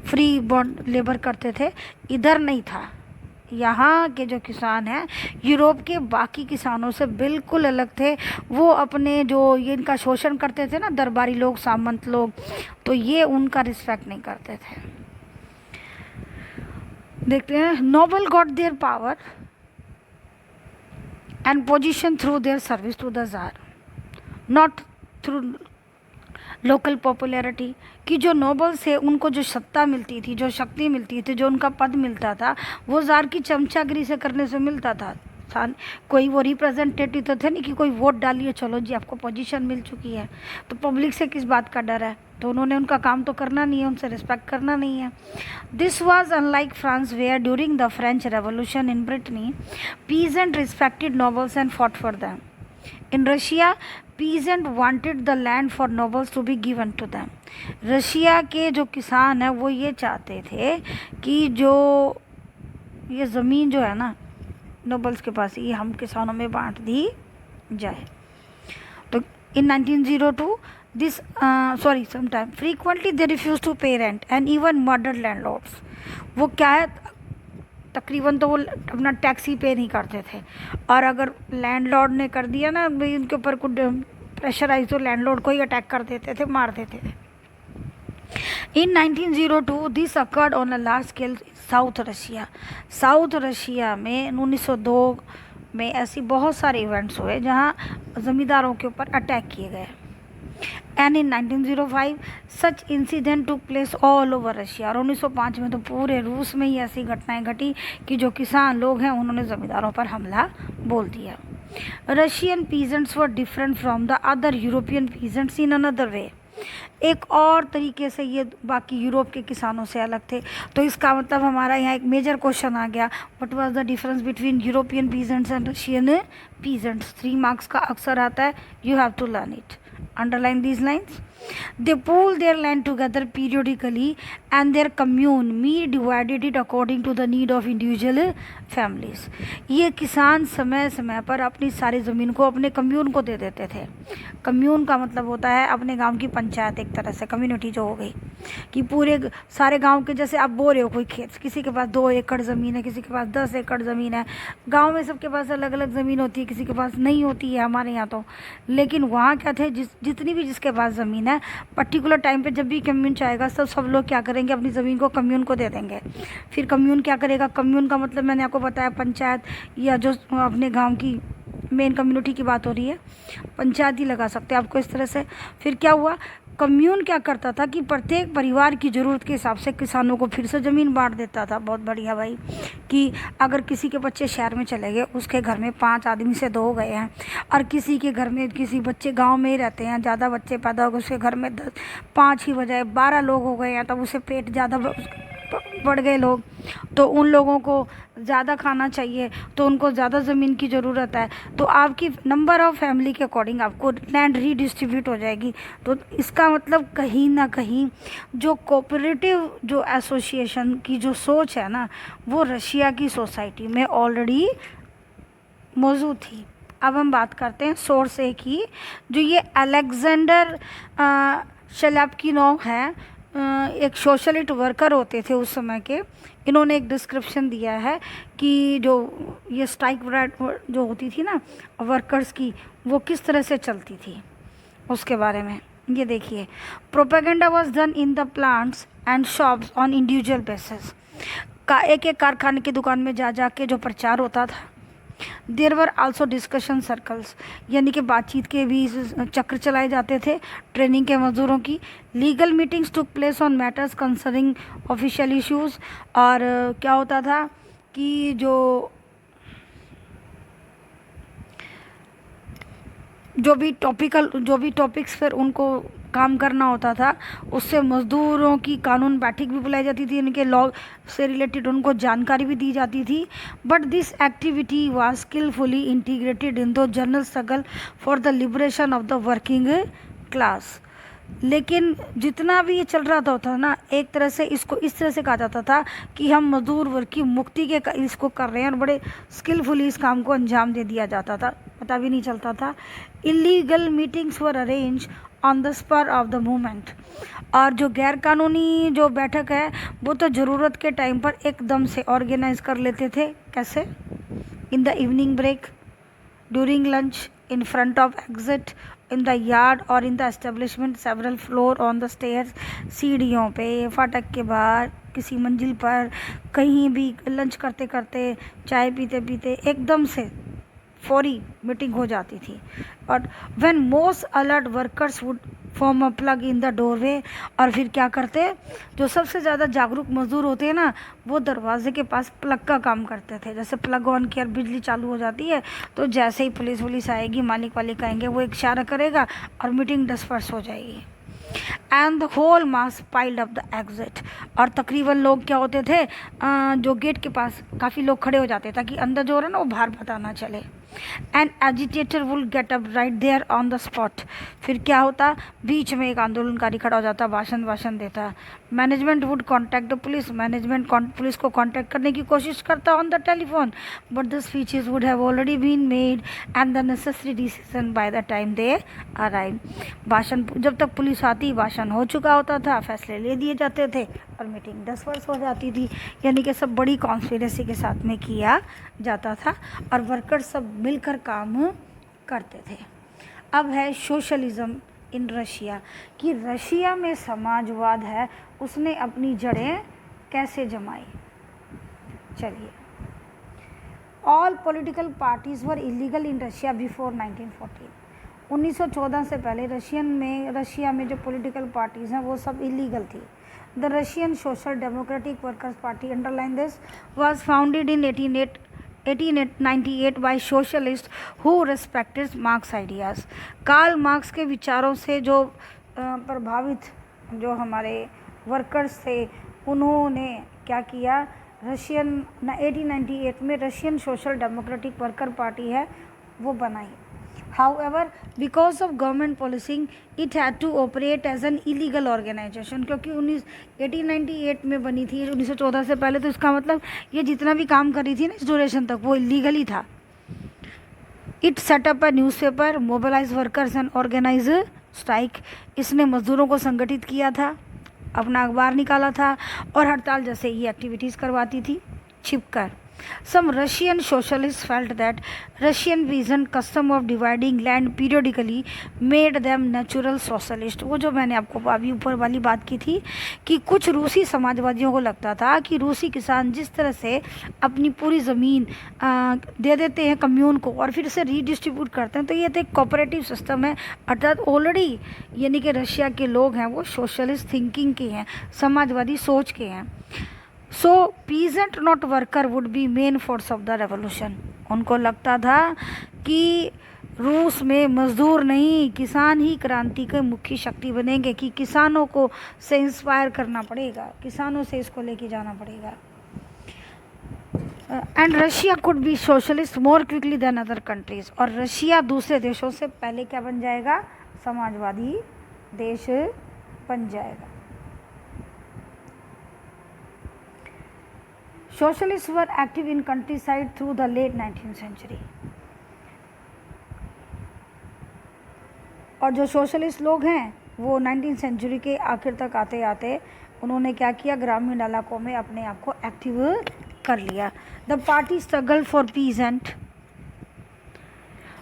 फ्री बॉन्ड लेबर करते थे। इधर नहीं था, यहाँ के जो किसान हैं यूरोप के बाकी किसानों से बिल्कुल अलग थे। वो अपने जो ये इनका शोषण करते थे ना, दरबारी लोग, सामंत लोग, तो ये उनका रिस्पेक्ट नहीं करते थे। देखते हैं, noble got their power and position through their service to the tsar, not through local popularity. कि जो नोबल्स थे उनको जो सत्ता मिलती थी, जो शक्ति मिलती थी, जो उनका पद मिलता था, वो जार की चमचागिरी से करने से मिलता था। कोई वो रिप्रेजेंटेटिव तो थे नहीं कि कोई वोट डालिए, चलो जी आपको पोजीशन मिल चुकी है, तो पब्लिक से किस बात का डर है। तो उन्होंने उनका काम तो करना नहीं है, उनसे रिस्पेक्ट करना नहीं है। This was unlike France where during the French revolution in Brittany peasant respected nobles and fought for them. In Russia peasant wanted the land for nobles to be given to them. Russia के जो किसान हैं वो ये चाहते थे कि जो ये ज़मीन जो है ना नोबल्स के पास, ये हम किसानों में बांट दी जाए। तो इन 1902 this sometime frequently they refused to pay rent and even murdered landlords। वो क्या है, तकरीबन तो वो अपना टैक्स ही पे नहीं करते थे, और अगर लैंडलॉर्ड ने कर दिया ना भाई उनके ऊपर कुछ प्रेशर आई तो लैंडलॉर्ड को ही अटैक कर देते थे, मार देते थे। इन 1902 this occurred on a large scale south Russia. South Russia में 1902 में ऐसी बहुत सारे इवेंट्स हुए जहां ज़मींदारों के ऊपर अटैक किए गए। And in 1905 such incident took place all over Russia. और 1905 में तो पूरे रूस में ही ऐसी घटनाएं घटी कि जो किसान लोग हैं उन्होंने ज़मींदारों पर हमला बोल दिया। Russian peasants were different from the other European peasants in another way. एक और तरीके से ये बाकी यूरोप के किसानों से अलग थे। तो इसका मतलब हमारा यहाँ एक मेजर क्वेश्चन आ गया, what was the difference between European peasants and Russian peasants. 3 marks का अक्सर आता है, you have to learn it. Underline these lines. They pooled their land together periodically and their commune me divided it according to the need of individual families। ये किसान समय समय पर अपनी सारी ज़मीन को अपने कम्यून को दे देते थे। कम्यून का मतलब होता है अपने गांव की पंचायत, एक तरह से कम्युनिटी जो हो गई कि पूरे सारे गांव के, जैसे आप बोल रहे हो कोई खेत, किसी के पास 2 एकड़ ज़मीन है, किसी के पास 10 एकड़ ज़मीन है। गांव में सबके पास अलग अलग ज़मीन होती है, किसी के पास नहीं होती है, हमारे यहाँ तो। लेकिन वहाँ क्या थे, जितनी भी जिसके पास ज़मीन है, पर्टिकुलर टाइम पे जब भी कम्यून चाहेगा सब लोग क्या करेंगे, अपनी ज़मीन को कम्यून को दे देंगे। फिर कम्यून क्या करेगा, कम्यून का मतलब मैंने आपको बताया पंचायत, या जो अपने गांव की मेन कम्युनिटी की बात हो रही है, पंचायत ही लगा सकते हैं आपको इस तरह से। फिर क्या हुआ, कम्यून क्या करता था कि प्रत्येक परिवार की ज़रूरत के हिसाब से किसानों को फिर से ज़मीन बांट देता था। बहुत बढ़िया भाई, कि अगर किसी के बच्चे शहर में चले गए, उसके घर में 5 आदमी से 2 हो गए हैं, और किसी के घर में किसी बच्चे गांव में ही रहते हैं, ज़्यादा बच्चे पैदा हो गए, उसके घर में 5 ही बजाय 12 लोग हो गए हैं, तब उसे पेट ज़्यादा बढ़ गए लोग, तो उन लोगों को ज़्यादा खाना चाहिए, तो उनको ज़्यादा ज़मीन की ज़रूरत है। तो आपकी नंबर ऑफ़ फैमिली के अकॉर्डिंग आपको लैंड रीडिस्ट्रीब्यूट हो जाएगी। तो इसका मतलब कहीं ना कहीं जो कोऑपरेटिव जो एसोसिएशन की जो सोच है ना, वो रशिया की सोसाइटी में ऑलरेडी मौजूद थी। अब हम बात करते हैं सोर्स ए की, जो ये अलेक्जेंडर शेलेपकिनोव है, एक सोशलिस्ट वर्कर होते थे उस समय के। इन्होंने एक डिस्क्रिप्शन दिया है कि जो ये स्ट्राइक जो होती थी ना वर्कर्स की, वो किस तरह से चलती थी उसके बारे में। ये देखिए, propaganda was done in the plants and shops on individual basis. एक एक कारखाने की दुकान में जा के जो प्रचार होता था। There were also discussion circles, यानी कि बातचीत के भी चक्र चलाए जाते थे ट्रेनिंग के मजदूरों की। Legal meetings took place on matters concerning official issues. और क्या होता था कि जो भी टॉपिक्स पर उनको काम करना होता था, उससे मज़दूरों की कानून बैठक भी बुलाई जाती थी, इनके लॉ से रिलेटेड उनको जानकारी भी दी जाती थी। But this activity was skilfully integrated in the general struggle for the liberation of the working class. लेकिन जितना भी ये चल रहा था ना, एक तरह से इसको इस तरह से कहा जाता था कि हम मजदूर वर्ग की मुक्ति के इसको कर रहे हैं, और बड़े स्किलफुली इस काम को अंजाम दे दिया जाता था, पता भी नहीं चलता था। Illegal meetings were arrange on the spur of the movement, और जो गैर कानूनी जो बैठक है वो तो ज़रूरत के टाइम पर एकदम से ऑर्गेनाइज कर लेते थे। कैसे? In the evening break, during lunch, in front of exit, in the yard or in the establishment several floor on the stairs, सीढ़ियों पे, फाटक के बाहर, किसी मंजिल पर, कहीं भी लंच करते करते, चाय पीते पीते एकदम से फौरी मीटिंग हो जाती थी। और when most alert workers would form a plug in the doorway, और फिर क्या करते, जो सबसे ज़्यादा जागरूक मजदूर होते हैं ना, वो दरवाजे के पास प्लग का काम करते थे। जैसे प्लग ऑन किया, बिजली चालू हो जाती है, तो जैसे ही पुलिस वुलिस आएगी, मालिक वाले कहेंगे, वो एक इशारा करेगा और मीटिंग डिस्पर्स हो जाएगी। And the whole mass piled up the exit, और तकरीबन लोग क्या होते थे, जो गेट के पास काफ़ी लोग खड़े हो जाते ताकि अंदर जो हो रहा है ना वो बाहर पता ना चले। And agitator will get up right there on the spot, फिर क्या होता, बीच में एक आंदोलनकारी खड़ा हो जाता, भाषण देता। Management would contact the police, management police को कॉन्टैक्ट करने की कोशिश करता on the telephone, but the speeches would have already been made and the necessary decision by the time they arrive. भाषण, जब तक पुलिस आती भाषण हो चुका होता था, फैसले ले दिए जाते थे और मीटिंग डिस्पर्स हो जाती थी। यानी कि सब बड़ी कॉन्स्पिरेसी के साथ में किया जाता था और वर्कर्स सब मिलकर काम करते थे। अब है सोशलिज्म इन रशिया, कि रशिया में समाजवाद है, उसने अपनी जड़ें कैसे जमाई। चलिए, all political parties were illegal in Russia before 1914। 1914 से पहले रशिया में जो पॉलिटिकल पार्टीज हैं वो सब इलीगल थी। The Russian social democratic workers party, underline this, was founded in 1898 by socialist who respected Marx ideas. Karl Marx के विचारों से जो प्रभावित जो हमारे वर्कर्स थे, उन्होंने क्या किया, 1898 में Russian social democratic worker party है वो बनाई। However, because of government policing, it had to operate as an illegal organization, क्योंकि 1898 में बनी थी, 1914 से पहले, तो इसका मतलब ये जितना भी काम कर रही थी ना इस ड्यूरेशन तक, वो इलीगल ही था। It set up a newspaper, mobilise workers and organise strike, इसने मजदूरों को संगठित किया था, अपना अखबार निकाला था और हड़ताल जैसे ही एक्टिविटीज़ करवाती थी छिपकर। Some Russian socialists felt that Russian peasant custom of dividing land periodically made them natural socialist। वो जो मैंने आपको अभी ऊपर वाली बात की थी कि कुछ रूसी समाजवादियों को लगता था कि रूसी किसान जिस तरह से अपनी पूरी ज़मीन दे देते हैं कम्यून को और फिर इसे रीडिस्ट्रीब्यूट करते हैं, तो ये तो एक कोऑपरेटिव सिस्टम है। अर्थात ऑलरेडी यानी कि रशिया के लोग हैं वो सोशलिस्ट थिंकिंग के हैं, समाजवादी सोच के हैं। So peasant not worker would be main force of the revolution. उनको लगता था कि रूस में मजदूर नहीं, किसान ही क्रांति के मुख्य शक्ति बनेंगे, कि किसानों को से इंस्पायर करना पड़ेगा, किसानों से इसको लेके जाना पड़ेगा। And Russia could be socialist more quickly than other countries, और रशिया दूसरे देशों से पहले क्या बन जाएगा, समाजवादी देश बन जाएगा। Socialists were active in countryside through the late 19th century। और जो सोशलिस्ट लोग हैं वो 19th सेंचुरी के आखिर तक आते आते उन्होंने क्या किया, ग्रामीण इलाकों में अपने आप को एक्टिव कर लिया। The party struggle for peasant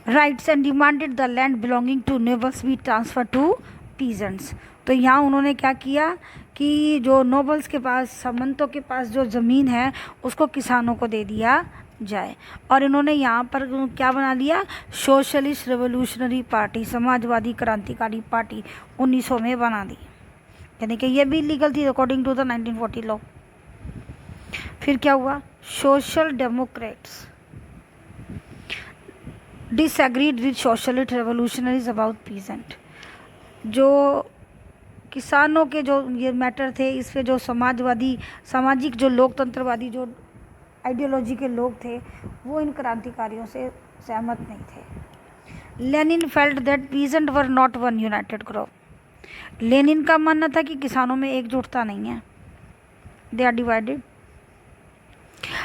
rights and demanded the land belonging to nobles be transfer to peasants. तो यहाँ उन्होंने क्या किया कि जो नोबल्स के पास, सामंतों के पास जो ज़मीन है उसको किसानों को दे दिया जाए। और इन्होंने यहाँ पर क्या बना लिया, सोशलिस्ट रेवोल्यूशनरी पार्टी, समाजवादी क्रांतिकारी पार्टी 1900 में बना दी। यानी कि ये भी लीगल थी अकॉर्डिंग टू द 1940 लॉ। फिर क्या हुआ, social Democrats disagreed with socialist revolutionaries about peasant. जो किसानों के जो ये मैटर थे, इस पे जो समाजवादी, सामाजिक जो लोकतंत्रवादी जो आइडियोलॉजी के लोग थे वो इन क्रांतिकारियों से सहमत नहीं थे। Lenin felt that peasant were not one united group. Lenin का मानना था कि किसानों में एकजुटता नहीं है, they are divided,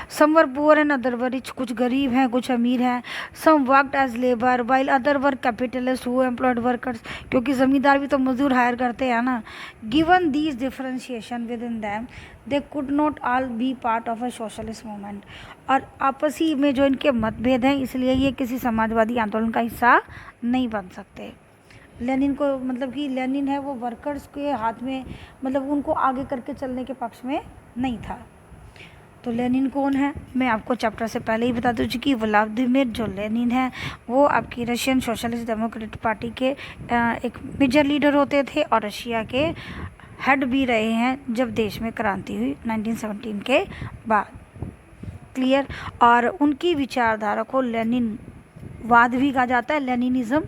some were poor and other were rich, कुछ गरीब हैं कुछ अमीर हैं, some worked as labour while other were capitalist who employed workers, क्योंकि ज़मींदार भी तो मजदूर हायर करते हैं ना। Given these differentiation within them they could not all B part of a socialist movement, और आपसी में जो इनके मतभेद हैं इसलिए ये किसी समाजवादी आंदोलन का हिस्सा नहीं बन सकते। लेनिन को मतलब कि लेनिन है वो वर्कर्स के हाथ में, मतलब उनको आगे करके चलने के पक्ष में नहीं था। तो लेनिन कौन है, मैं आपको चैप्टर से पहले ही बता दूँ कि व्लादिमीर जो लेनिन है वो आपकी रशियन सोशलिस्ट डेमोक्रेटिक पार्टी के एक मेजर लीडर होते थे और रशिया के हेड भी रहे हैं जब देश में क्रांति हुई 1917 के बाद। क्लियर। और उनकी विचारधारा को लेनिन वाद भी कहा जाता है, लेनिनिज्म,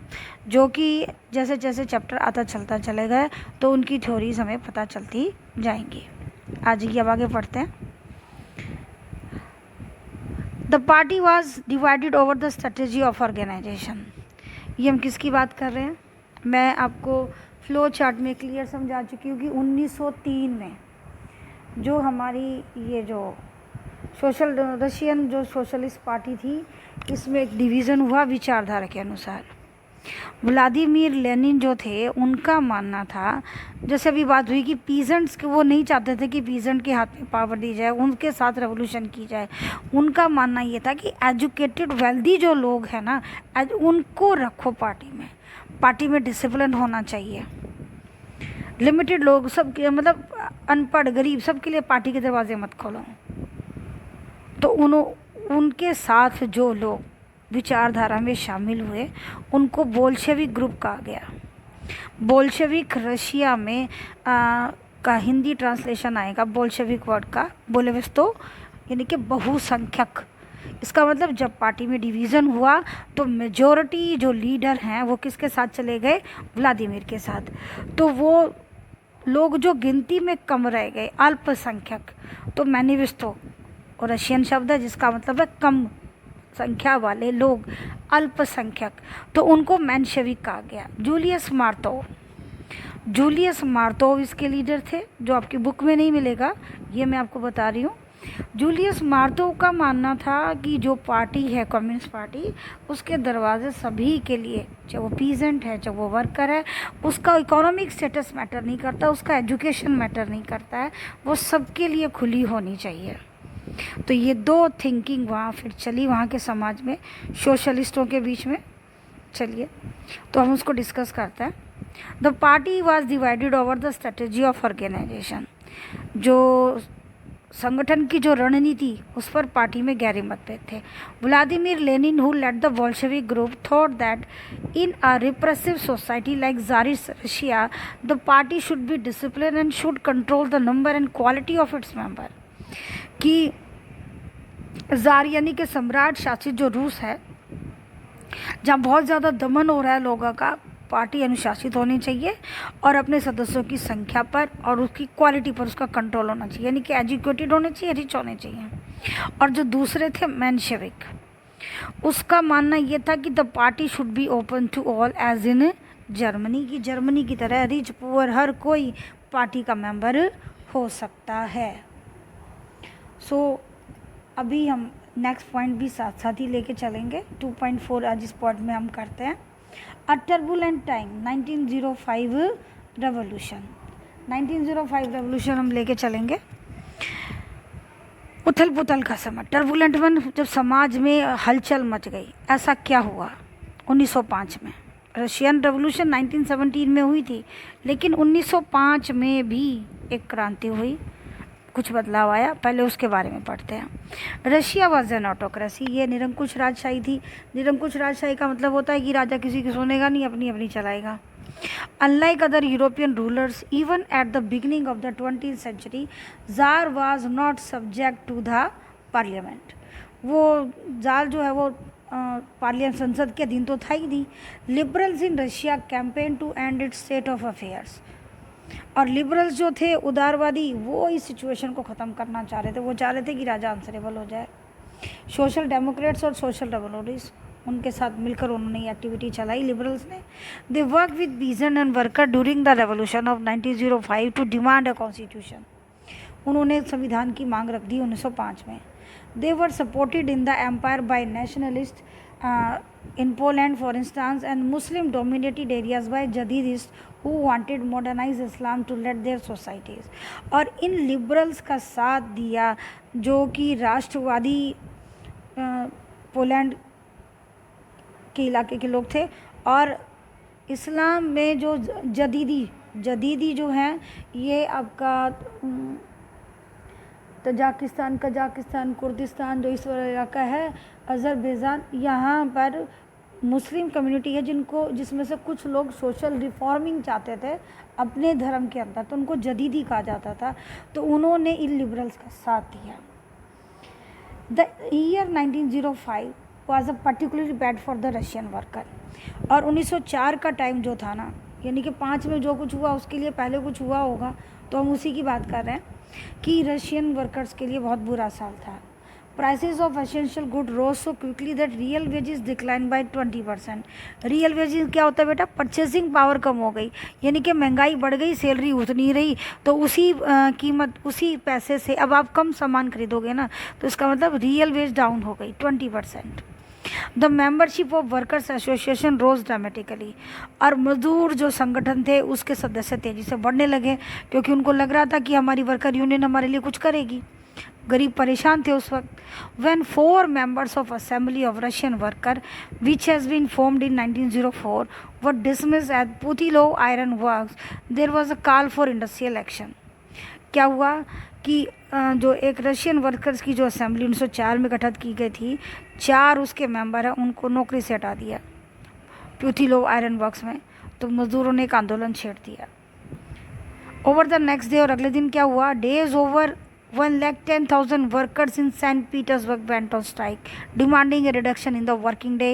जो कि जैसे जैसे चैप्टर आता चलता चलेगा तो उनकी थ्योरीज हमें पता चलती जाएंगी। आज की अब आगे पढ़ते हैं। The party was divided over the strategy of organisation. ये हम किसकी बात कर रहे हैं, मैं आपको फ्लो चार्ट में क्लियर समझा चुकी हूँ कि 1903 में जो हमारी ये जो रशियन जो सोशलिस्ट पार्टी थी इसमें एक डिवीज़न हुआ विचारधारा के अनुसार। व्लादिमीर लेनिन जो थे उनका मानना था, जैसे अभी बात हुई कि पीजेंट्स के, वो नहीं चाहते थे कि पीजेंट के हाथ में पावर दी जाए, उनके साथ रेवोल्यूशन की जाए। उनका मानना ये था कि एजुकेटेड वेल्दी जो लोग हैं ना, उनको रखो पार्टी में डिसिप्लिन होना चाहिए। लिमिटेड लोग, सब मतलब अनपढ़ गरीब सबके लिए पार्टी के दरवाजे मत खोलो। तो उनके साथ जो लोग विचारधारा में शामिल हुए उनको बोल्शेविक ग्रुप कहा गया। बोल्शेविक रशिया में का हिंदी ट्रांसलेशन आएगा बोल्शेविक वर्ड का, बोलेविस्तो यानी कि बहुसंख्यक। इसका मतलब जब पार्टी में डिवीज़न हुआ तो मेजॉरिटी जो लीडर हैं वो किसके साथ चले गए, व्लादिमीर के साथ। तो वो लोग जो गिनती में कम रह गए, अल्पसंख्यक, तो मैनिफेस्टो और रशियन शब्द है जिसका मतलब है कम संख्या वाले लोग, अल्पसंख्यक, तो उनको मेंशेविक कहा गया। जूलियस मार्तोव इसके लीडर थे, जो आपकी बुक में नहीं मिलेगा, ये मैं आपको बता रही हूँ। जूलियस मार्तोव का मानना था कि जो पार्टी है कम्युनिस्ट पार्टी, उसके दरवाजे सभी के लिए, चाहे वो पीजेंट है चाहे वो वर्कर है, उसका इकोनॉमिक स्टेटस मैटर नहीं करता, उसका एजुकेशन मैटर नहीं करता है, वो सबके लिए खुली होनी चाहिए। तो ये दो थिंकिंग वहाँ फिर चली वहाँ के समाज में, सोशलिस्टों के बीच में। चलिए तो हम उसको डिस्कस करते हैं। The party was divided over the strategy of organisation. जो संगठन की जो रणनीति, उस पर पार्टी में गहरे मतभेद थे। Vladimir Lenin who led the Bolshevik group thought that in a repressive society like Tsarist Russia the party should be discipline and should control the number and quality of its member. कि tsar यानी कि सम्राट शासित जो रूस है, जहाँ बहुत ज़्यादा दमन हो रहा है लोगों का, पार्टी अनुशासित होनी चाहिए और अपने सदस्यों की संख्या पर और उसकी क्वालिटी पर उसका कंट्रोल होना चाहिए, यानी कि एजुकेटेड होने चाहिए, रिच होने चाहिए। और जो दूसरे थे मेंशेविक, उसका मानना ये था कि the party should be open to all as in Germany, की जर्मनी की तरह रिच पुअर हर कोई पार्टी का मेंबर हो सकता है। सो अभी हम नेक्स्ट पॉइंट भी साथ साथ ही लेके चलेंगे। 2.4 आज इस पॉइंट में हम करते हैं। अ टर्बुलेंट टाइम 1905 रेवोल्यूशन। 1905 रेवोल्यूशन हम लेके चलेंगे। उथल पुथल का समय, टर्बुलेंट वन, जब समाज में हलचल मच गई। ऐसा क्या हुआ 1905 में? रशियन रेवोल्यूशन 1917 में हुई थी, लेकिन 1905 में भी एक क्रांति हुई, कुछ बदलाव आया। पहले उसके बारे में पढ़ते हैं। रशिया वॉज एन ऑटोक्रेसी, ये निरंकुश राजशाही थी। निरंकुश राजशाही का मतलब होता है कि राजा किसी की सुनेगा नहीं, अपनी अपनी चलाएगा। Unlike other European rulers, even at the beginning of the 20th century, tsar was not subject to the parliament. वो जार जो है वो पार्लियामेंट, संसद के अधीन तो था ही नहीं। Liberals in Russia campaign to end its state of affairs, और लिबरल्स जो थे उदारवादी, वो इस सिचुएशन को ख़त्म करना चाह रहे थे। वो चाह रहे थे कि राजा आंसरेबल हो जाए। सोशल डेमोक्रेट्स और सोशल रेवोल्यूशनरीज उनके साथ मिलकर उन्होंने ये एक्टिविटी चलाई लिबरल्स ने। They work with peasant and worker during the revolution of 1905 to demand a constitution. उन्होंने संविधान की मांग रख दी 1905 में। They were supported in the empire by nationalist in Poland for instance and Muslim dominated areas by Jadidist who wanted modernize Islam to lead their societies। और इन liberals का साथ दिया जो कि राष्ट्रवादी पोलैंड के इलाके के लोग थे और इस्लाम में जो जदीदी जो हैं ये आपका तजाकिस्तान, कजाकिस्तान, कुर्दिस्तान जो इस वाला इलाका है, अज़रबैजान, यहाँ पर मुस्लिम कम्युनिटी है जिसमें से कुछ लोग सोशल रिफॉर्मिंग चाहते थे अपने धर्म के अंदर, तो उनको जदीदी कहा जाता था। तो उन्होंने इन लिबरल्स का साथ दिया। The year 1905 was a particularly bad for the Russian worker. और 1904 का टाइम जो था ना, यानी कि 5 में जो कुछ हुआ उसके लिए पहले कुछ हुआ होगा, तो हम उसी की बात कर रहे हैं कि रशियन वर्कर्स के लिए बहुत बुरा साल था। Prices of essential good rose so quickly that real wages decline by 20%। Real wages क्या होता है बेटा? परचेसिंग पावर कम हो गई, यानी कि महंगाई बढ़ गई, सैलरी उतनी रही, तो उसी कीमत उसी पैसे से अब आप कम सामान खरीदोगे ना, तो इसका मतलब रियल वेज डाउन हो गई 20%। The membership of workers association rose dramatically. और मजदूर जो संगठन थे उसके सदस्य तेजी से बढ़ने लगे, क्योंकि उनको लग रहा था कि हमारी वर्कर यूनियन हमारे लिए कुछ करेगी। गरीब परेशान थे उस वक्त। When 4 members of assembly of Russian worker which has been formed in 1904 were dismissed as Putilov iron works, there was a call for industrial action. क्या हुआ कि जो एक रशियन वर्कर्स की जो असेंबली 1904 में गठित की गई थी, 4 उसके मेंबर हैं, उनको नौकरी से हटा दिया पुतिलोव आयरन वर्क्स में। तो मजदूरों ने एक आंदोलन छेड़ दिया। ओवर द नेक्स्ट डे, और अगले दिन क्या हुआ? Days over 1,10,000 workers in St. Petersburg went on strike, demanding a reduction in the working day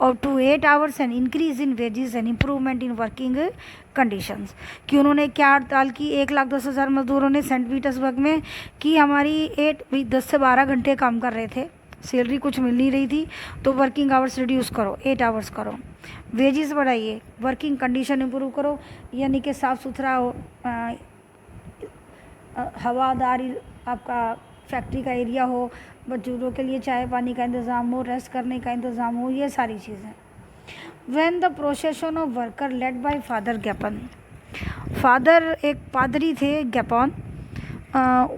of to 8 hours, an increase in wages and improvement in working conditions। कि उन्होंने क्या हड़ताल की? 1,10,000 मजदूरों ने सेंट पीटर्सबर्ग में कि हमारी 10 से 12 घंटे काम कर रहे थे, सैलरी कुछ मिल नहीं रही थी, तो वर्किंग आवर्स रिड्यूस करो, 8 आवर्स करो, वेजेस बढ़ाइए, वर्किंग कंडीशन इम्प्रूव करो, यानी कि साफ़ सुथरा हवादारी आपका फैक्ट्री का एरिया हो, मजदूरों के लिए चाय पानी का इंतज़ाम हो, रेस्ट करने का इंतज़ाम हो, ये सारी चीज़ें। When the procession of worker led by father Gapon, father एक पादरी थे गैपॉन,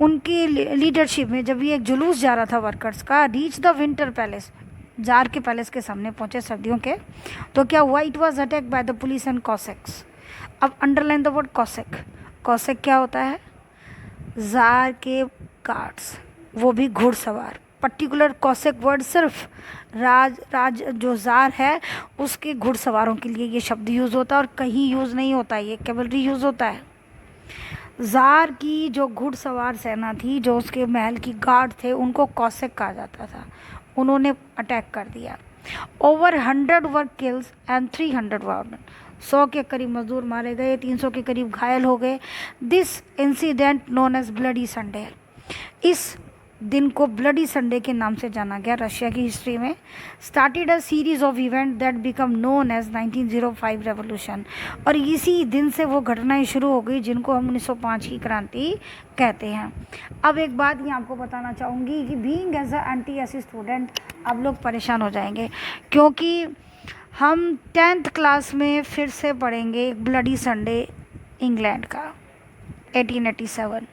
उनकी लीडरशिप में जब ये एक जुलूस जा रहा था वर्कर्स का, reach the Winter Palace, tsar के पैलेस के सामने पहुँचे सर्दियों के, तो क्या हुआ? It was attack by the police and Cossacks. अब underline the word Cossack. Cossack क्या होता है? जार के गार्ड्स, वो भी घुड़सवार। पर्टिकुलर कॉसेक वर्ड सिर्फ राज जो जार है उसके घुड़सवारों के लिए ये शब्द यूज़ होता है और कहीं यूज़ नहीं होता, ये कैवलरी यूज़ होता है। जार की जो घुड़सवार सेना थी, जो उसके महल की गार्ड थे, उनको कॉसेक कहा जाता था। उन्होंने अटैक कर दिया। Over 100 were kills and 300 warn, 100 के करीब मजदूर मारे गए, 300 के करीब घायल हो गए। This incident known as Bloody Sunday, इस दिन को ब्लडी संडे के नाम से जाना गया रशिया की हिस्ट्री में। Started a series of event that become known as 1905 revolution, और इसी दिन से वो घटनाएं शुरू हो गई जिनको हम 1905 की क्रांति कहते हैं। अब एक बात ये आपको बताना चाहूँगी कि being as a NTSC student आप लोग परेशान हो जाएंगे, क्योंकि हम 10th क्लास में फिर से पढ़ेंगे ब्लडी संडे इंग्लैंड का 1887,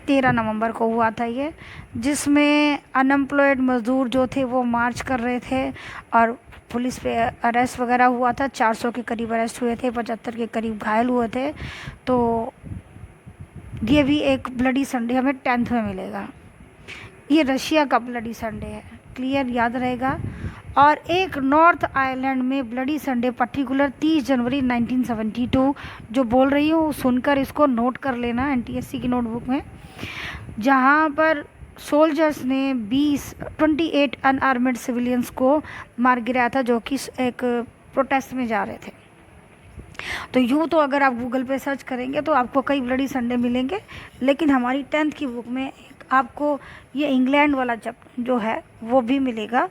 13 नवंबर को हुआ था ये, जिसमें अनएम्प्लॉयड मज़दूर जो थे वो मार्च कर रहे थे और पुलिस पे अरेस्ट वगैरह हुआ था। 400 के करीब अरेस्ट हुए थे, 75 के करीब घायल हुए थे। तो ये भी एक ब्लडी संडे हमें 10th में मिलेगा। ये रशिया का ब्लडी संडे है, क्लियर याद रहेगा। और एक नॉर्थ आयरलैंड में ब्लडी संडे पर्टिकुलर 30 जनवरी 1972, जो बोल रही हूँ सुनकर इसको नोट कर लेना एनटीएससी की नोटबुक में, जहाँ पर सोल्जर्स ने 28 अनआर्मेड सिविलियंस को मार गिराया था, जो कि एक प्रोटेस्ट में जा रहे थे। तो यूँ तो अगर आप गूगल पे सर्च करेंगे तो आपको कई ब्लडी संडे मिलेंगे, लेकिन हमारी 10th की बुक में आपको ये इंग्लैंड वाला जो है वो भी मिलेगा।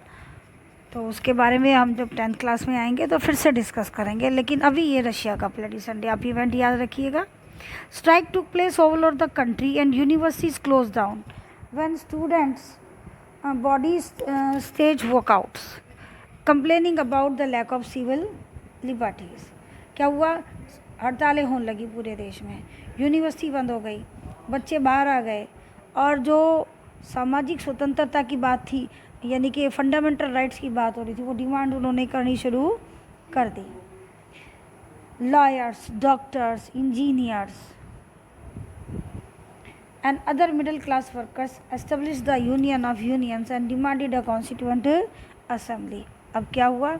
तो उसके बारे में हम जब 10th क्लास में आएंगे तो फिर से डिस्कस करेंगे, लेकिन अभी ये रशिया का ब्लडी संडे आप इवेंट याद रखिएगा। Strike took place all over the country and universities close down when students bodies stage workouts complaining about the lack of civil liberties. क्या हुआ, हड़तालें होने लगी पूरे देश में, यूनिवर्सिटी बंद हो गई, बच्चे बाहर आ गए, और जो सामाजिक स्वतंत्रता की बात थी, यानी कि फंडामेंटल राइट्स की बात हो रही थी, वो डिमांड उन्होंने करनी शुरू कर दी। Lawyers, doctors, engineers and other middle class workers established the union of unions and demanded a constituent assembly। अब क्या हुआ,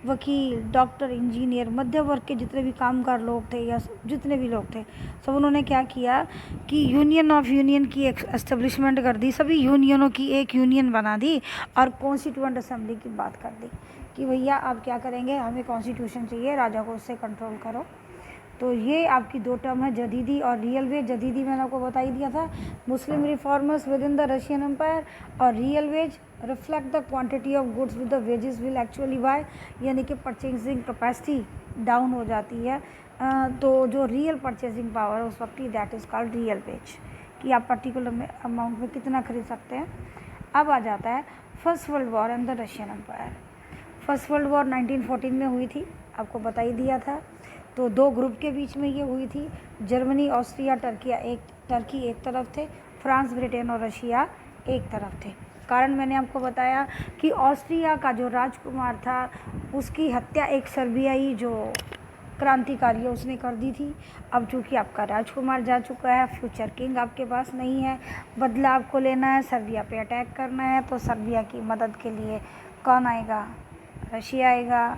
वकील, डॉक्टर, इंजीनियर, मध्य वर्ग के जितने भी कामगार लोग थे या जितने भी लोग थे, सब उन्होंने क्या किया कि यूनियन ऑफ यूनियन की एस्टेब्लिशमेंट कर दी, सभी यूनियनों की एक यूनियन बना दी और कॉन्स्टिट्यूएंट असेंबली की बात कर दी कि भैया आप क्या करेंगे, हमें कॉन्स्टिट्यूशन चाहिए, राजा को उससे कंट्रोल करो। तो ये आपकी दो टर्म है, जदीदी और रियल वेज। जदीदी मैंने आपको बता ही दिया था, Muslim reformers within the Russian empire, और real wages reflect the quantity of goods with the wages will actually buy, यानी कि परचेजिंग कैपेसिटी डाउन हो जाती है। तो जो रियल परचेजिंग पावर है उस वक्त की, that is called real veg, कि आप पर्टिकुलर अमाउंट में कितना खरीद सकते हैं। अब आ जाता है First world War and the Russian Empire. First world War 1914 में हुई थी, आपको बता ही दिया था। तो दो ग्रुप के बीच में ये हुई थी, जर्मनी, ऑस्ट्रिया, टर्की एक तरफ थे, फ्रांस, ब्रिटेन और रशिया एक तरफ थे। कारण मैंने आपको बताया कि ऑस्ट्रिया का जो राजकुमार था उसकी हत्या एक सर्बियाई जो क्रांतिकारी है उसने कर दी थी। अब चूँकि आपका राजकुमार जा चुका है, फ्यूचर किंग आपके पास नहीं है, बदला आपको लेना है, सर्बिया पे अटैक करना है, तो सर्बिया की मदद के लिए कौन आएगा, रशिया आएगा।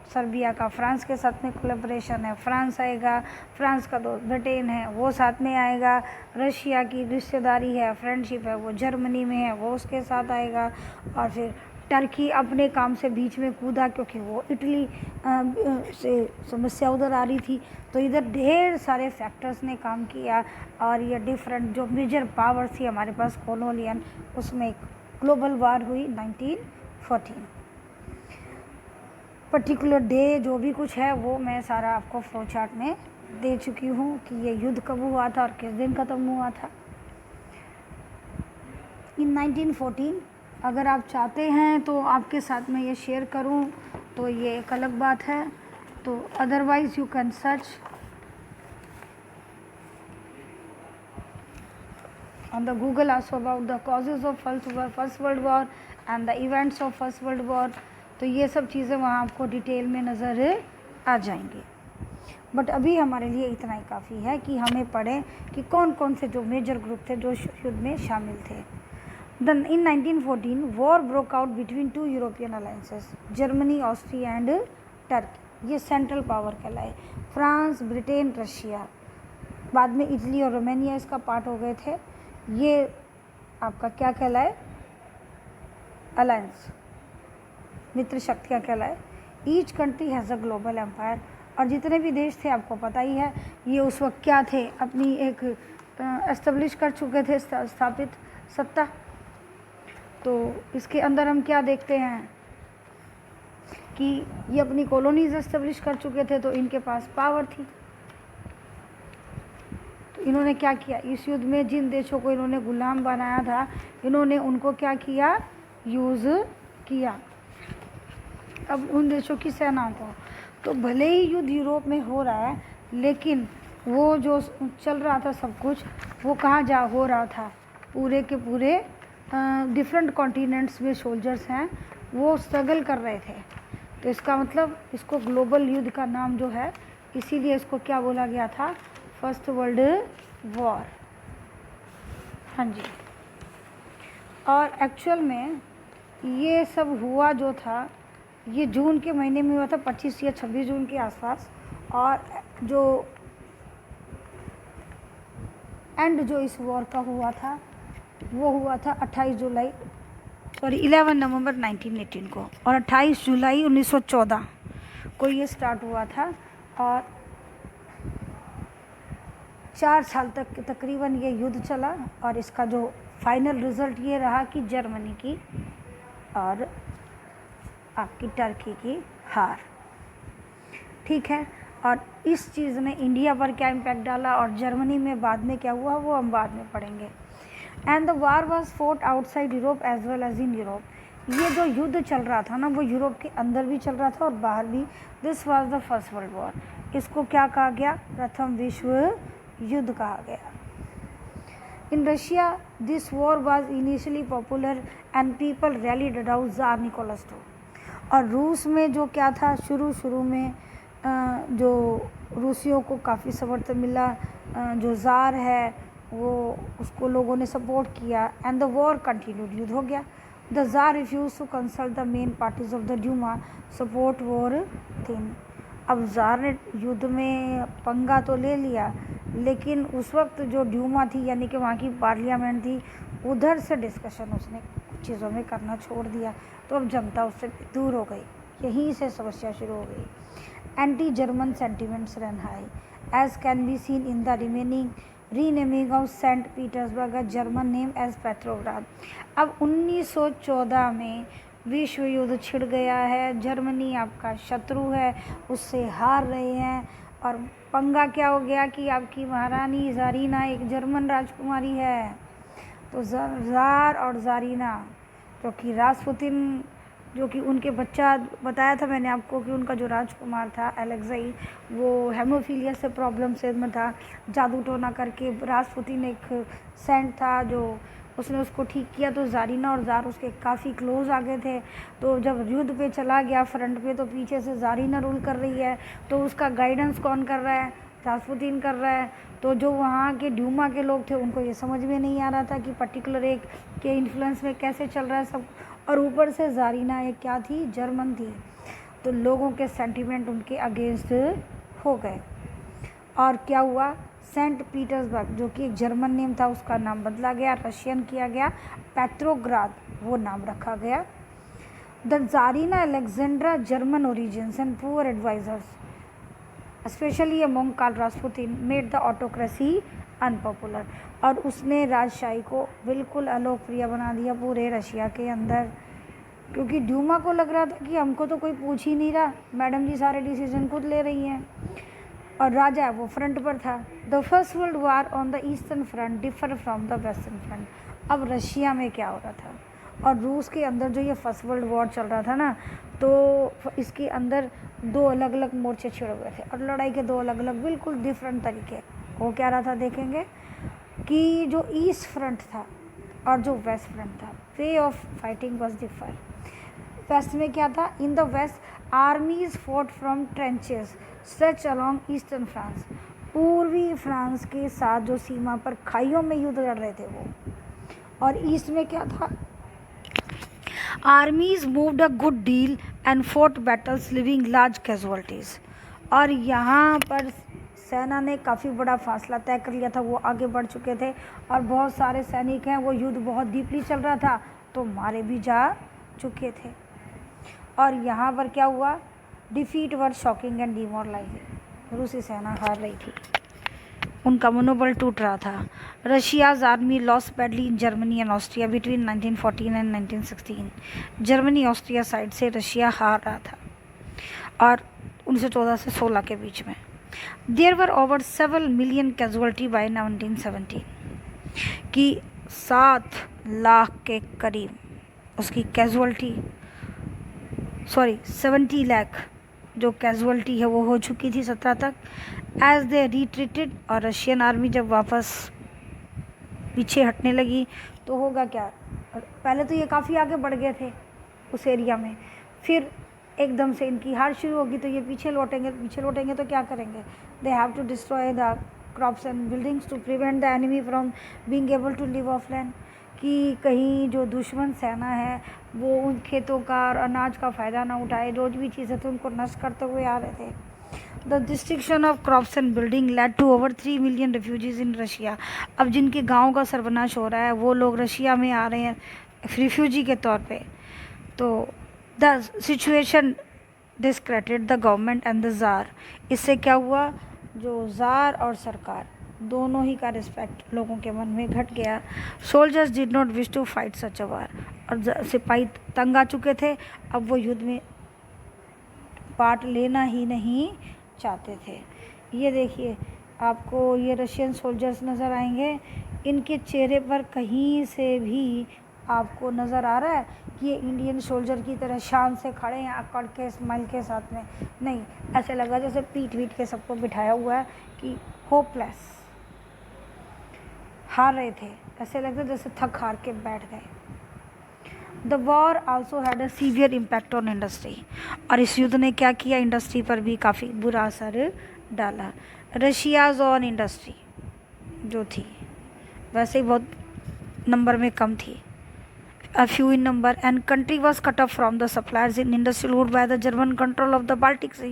सर्बिया का फ्रांस के साथ में कोलैबोरेशन है, फ्रांस आएगा, फ्रांस का दोस्त ब्रिटेन है वो साथ में आएगा, रशिया की रिश्तेदारी है, फ्रेंडशिप है, वो जर्मनी में है, वो उसके साथ आएगा। और फिर टर्की अपने काम से बीच में कूदा क्योंकि वो इटली से समस्या उधर आ रही थी। तो इधर ढेर सारे फैक्टर्स ने काम किया और ये डिफरेंट जो मेजर पावर थी हमारे पास कॉलोनियल, उसमें ग्लोबल वार हुई 1914। पर्टिकुलर डे जो भी कुछ है वो मैं सारा आपको फ्लो चार्ट में दे चुकी हूँ कि ये युद्ध कब हुआ था और किस दिन ख़त्म हुआ था। इन 1914 अगर आप चाहते हैं तो आपके साथ में ये शेयर करूँ तो ये एक अलग बात है, तो otherwise you can search on the Google also about the causes of First World War and the events of First World War। तो ये सब चीज़ें वहाँ आपको डिटेल में नज़र आ जाएंगी। बट अभी हमारे लिए इतना ही काफ़ी है कि हमें पढ़ें कि कौन कौन से जो मेजर ग्रुप थे जो युद्ध में शामिल थे। Then in 1914 war broke out between two European alliances, Germany, Austria and Turkey, ये सेंट्रल पावर कहलाए, फ्रांस, ब्रिटेन, रशिया, बाद में इटली और रोमानिया इसका पार्ट हो गए थे। ये आपका क्या कहलाए, अलायंस, मित्र शक्तियाँ कहलाए। Each country has a global empire, और जितने भी देश थे आपको पता ही है ये उस वक्त क्या थे, अपनी एक एस्टेब्लिश कर चुके थे स्थापित सत्ता। तो इसके अंदर हम क्या देखते हैं कि ये अपनी कॉलोनीज एस्टेब्लिश कर चुके थे, तो इनके पास पावर थी। तो इन्होंने क्या किया, इस युद्ध में जिन देशों को इन्होंने गुलाम बनाया था इन्होंने उनको क्या किया, यूज़ किया। अब उन देशों की सेनाओं को, तो भले ही युद्ध यूरोप में हो रहा है लेकिन वो जो चल रहा था सब कुछ वो कहाँ जा हो रहा था, पूरे के पूरे डिफरेंट कॉन्टिनेंट्स में सोल्जर्स हैं वो स्ट्रगल कर रहे थे। तो इसका मतलब इसको ग्लोबल युद्ध का नाम जो है इसीलिए इसको क्या बोला गया था, फर्स्ट वर्ल्ड वॉर। हाँ जी, और एक्चुअल में ये सब हुआ जो था ये जून के महीने में हुआ था, 25 या 26 जून के आसपास। और जो एंड जो इस वॉर का हुआ था वो हुआ था 11 नवंबर 1918 को, और 28 जुलाई 1914 को ये स्टार्ट हुआ था। और 4 साल तक तकरीबन ये युद्ध चला, और इसका जो फाइनल रिज़ल्ट ये रहा कि जर्मनी की और आपकी टर्की की हार। ठीक है, और इस चीज़ ने इंडिया पर क्या इम्पैक्ट डाला और जर्मनी में बाद में क्या हुआ वो हम बाद में पढ़ेंगे। And the war was fought outside Europe as well as in Europe. ये जो युद्ध चल रहा था ना वो यूरोप के अंदर भी चल रहा था और बाहर भी। This was the First world War. इसको क्या कहा गया? प्रथम विश्व युद्ध कहा गया। In Russia this war was initially popular and people rallied around tsar Nicholas II। और रूस में जो क्या था, शुरू में जो रूसियों को काफ़ी समर्थन मिला, जो ज़ार है वो उसको लोगों ने सपोर्ट किया एंड द वॉर कंटिन्यूड। युद्ध हो गया। The tsar refuse to consult the main parties of the Duma support war thin. अब ज़ार ने युद्ध में पंगा तो ले लिया, लेकिन उस वक्त जो ड्यूमा थी यानी कि वहाँ की पार्लियामेंट थी, उधर से डिस्कशन उसने कुछ चीज़ों में करना छोड़ दिया, तो अब जनता उससे दूर हो गई। यहीं से समस्या शुरू हो गई। Anti German sentiments run high as can be seen in the renaming of Saint Petersburg German name as Petrograd. अब 1914 में विश्व युद्ध छिड़ गया है, जर्मनी आपका शत्रु है, उससे हार रहे हैं, और पंगा क्या हो गया कि आपकी महारानी ज़ारीना एक जर्मन राजकुमारी है। तो ज़ार और ज़ारीना जो कि रासपुतिन, जो कि उनके बच्चा, बताया था मैंने आपको कि उनका जो राजकुमार था अलेक्साई, वो हेमोफीलिया से प्रॉब्लम से में था, जादू टोना करके रासपुतिन एक सेंट था जो उसने उसको ठीक किया। तो ज़ारीना और ज़ार उसके काफ़ी क्लोज आ गए थे। तो जब युद्ध पे चला गया फ्रंट पे, तो पीछे से ज़ारीना रूल कर रही है, तो उसका गाइडेंस कौन कर रहा है? रासपुतिन कर रहा है। तो जो वहाँ के ड्यूमा के लोग थे उनको ये समझ में नहीं आ रहा था कि पर्टिकुलर एक के इन्फ्लुएंस में कैसे चल रहा है सब, और ऊपर से ज़ारीना एक क्या थी? जर्मन थी। तो लोगों के सेंटिमेंट उनके अगेंस्ट हो गए। और क्या हुआ? सेंट पीटर्सबर्ग जो कि एक जर्मन नेम था उसका नाम बदला गया, रशियन किया गया, पेट्रोग्राद वो नाम रखा गया। The tsarina Alexandra German origins and poor advisers specially among Karl Rasputin made the autocracy unpopular. और उसने राजशाही को बिल्कुल अलोकप्रिय बना दिया पूरे रशिया के अंदर, क्योंकि ड्यूमा को लग रहा था कि हमको तो कोई पूछ ही नहीं रहा, मैडम जी सारे डिसीजन खुद ले रही हैं, और राजा वो फ्रंट पर था। The First world war on the eastern front differ from the western front. अब रशिया में क्या हो रहा था और रूस के अंदर जो ये फर्स्ट वर्ल्ड वॉर चल रहा था ना, तो इसके अंदर दो अलग अलग मोर्चे छिड़ हुए थे और लड़ाई के दो अलग अलग बिल्कुल डिफरेंट तरीके। वो क्या रहा था देखेंगे कि जो ईस्ट फ्रंट था और जो वेस्ट फ्रंट था, way of fighting was differ. West में क्या था? In the west armies fought from trenches stretch along eastern France. पूर्वी फ्रांस के साथ जो सीमा पर खाइयों में युद्ध लड़ रहे थे वो। और ईस्ट में क्या था? आर्मीज moved a good deal and fort battles living large casualties. और यहाँ पर सेना ने काफ़ी बड़ा फासला तय कर लिया था, वो आगे बढ़ चुके थे और बहुत सारे सैनिक हैं, वो युद्ध बहुत डीपली चल रहा था तो मारे भी जा चुके थे। और यहाँ पर क्या हुआ? Defeat were shocking and demoralising. रूसी सेना हार रही थी, उनका मनोबल टूट रहा था। Russia's army loss badly in Germany and Austria between 1914 and 1916। Germany Austria side से रशिया हार रहा था और 1914 से 16 के बीच में। There were over 7 million casualty by 1917 कि 7 लाख के करीब उसकी कैजुअलिटी, 70 लाख जो कैजुअलिटी है वो हो चुकी थी 17 तक। एज दे रिट्रीटेड, और रशियन आर्मी जब वापस पीछे हटने लगी तो होगा क्या? पहले तो ये काफ़ी आगे बढ़ गए थे उस एरिया में, फिर एकदम से इनकी हार शुरू होगी तो ये पीछे लौटेंगे तो क्या करेंगे? They have to destroy the crops and buildings to prevent the enemy from being able to live off land. कि कहीं जो दुश्मन सेना है वो उन खेतों का और अनाज का फ़ायदा ना उठाए, रोज भी चीज़ें तो उनको नष्ट करते हुए आ रहे थे। The destruction of crops and building led to over 3 million refugees in Russia. अब जिनके गाँव का सर्वनाश हो रहा है वो लोग रशिया में आ रहे हैं रिफ्यूजी के तौर पे। तो the situation discredited the government and the tsar. इससे क्या हुआ? जो ज़ार और सरकार दोनों ही का रिस्पेक्ट लोगों के मन में घट गया। Soldiers did not wish to fight such a war, और सिपाही तंग आ चुके थे, अब वो युद्ध में पार्ट लेना ही नहीं चाहते थे। ये देखिए आपको ये रशियन सोल्जर्स नज़र आएंगे, इनके चेहरे पर कहीं से भी आपको नज़र आ रहा है कि ये इंडियन सोल्जर की तरह शान से खड़े हैं अकड़ के स्माइल के साथ में, नहीं, ऐसे लगा जैसे पीट पीट के सबको बिठाया हुआ है कि होपलेस, हार रहे थे, ऐसे लगता जैसे थक हार के बैठ गए। The war also had a severe impact on industry, और इस युद्ध ने क्या किया, इंडस्ट्री पर भी काफ़ी बुरा असर डाला। रशियाज ऑन इंडस्ट्री जो थी वैसे ही बहुत नंबर में कम थी, a few in number, and country was cut off from the suppliers in industrial wood by the German control of the Baltic Sea,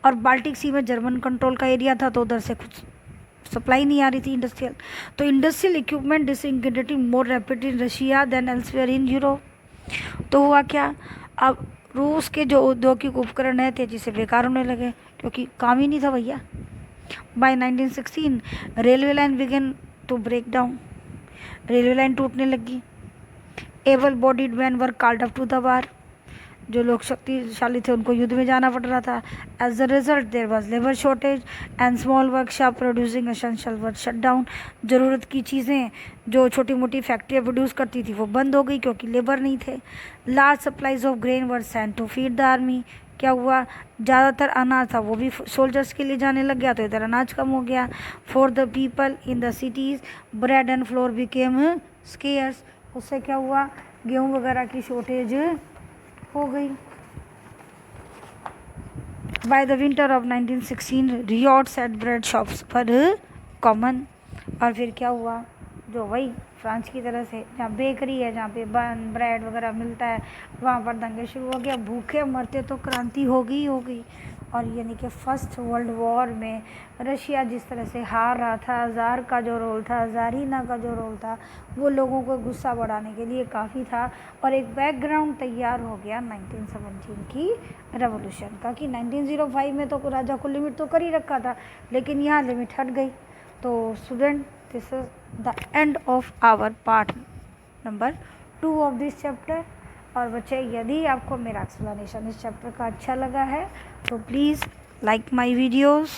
और बाल्टिक सी में जर्मन कंट्रोल का एरिया था तो उधर से कुछ सप्लाई नहीं आ रही थी इंडस्ट्रियल, तो industrial equipment disintegrating more rapidly in Russia than elsewhere in Europe. तो हुआ क्या, अब रूस के जो औद्योगिक उपकरण है तेजी से बेकार होने लगे क्योंकि काम ही नहीं था भैया। By 1916 railway line began to break down, railway line टूटने लगी। Able bodied man were called up to the war, जो लोग शक्तिशाली थे उनको युद्ध में जाना पड़ रहा था। As a result there was labour shortage and small workshop producing essential were shut down, ज़रूरत की चीज़ें जो छोटी मोटी फैक्ट्रियाँ प्रोड्यूस करती थी वो बंद हो गई क्योंकि लेबर नहीं थे। Large supplies of grain were sent to feed the army, क्या हुआ, ज़्यादातर अनाज था वो भी सोल्जर्स के लिए जाने लग गया तो इधर अनाज कम हो गया। For the people in the cities bread and flour became scarce, उससे क्या हुआ, गेहूँ वगैरह की शॉर्टेज हो गई। By the winter of 1916 riots at bread shops पर कॉमन, और फिर क्या हुआ, जो वही फ्रांस की तरह से जहाँ बेकरी है, जहाँ पे बन ब्रेड वगैरह मिलता है, वहाँ पर दंगे शुरू हो गया, भूखे मरते तो क्रांति होगी ही होगी। और यानी कि फर्स्ट वर्ल्ड वॉर में रशिया जिस तरह से हार रहा था, ज़ार का जो रोल था, ज़ारीना का जो रोल था, वो लोगों को गुस्सा बढ़ाने के लिए काफ़ी था, और एक बैकग्राउंड तैयार हो गया 1917 की रेवोल्यूशन का, कि 1905 में तो राजा को लिमिट तो कर ही रखा था, लेकिन यहाँ लिमिट हट गई। तो student, this is the end of our part number 2 of this chapter. और बच्चे, यदि आपको मेरा एक्सप्लेनेशन इस चैप्टर का अच्छा लगा है तो प्लीज़ लाइक माय वीडियोस।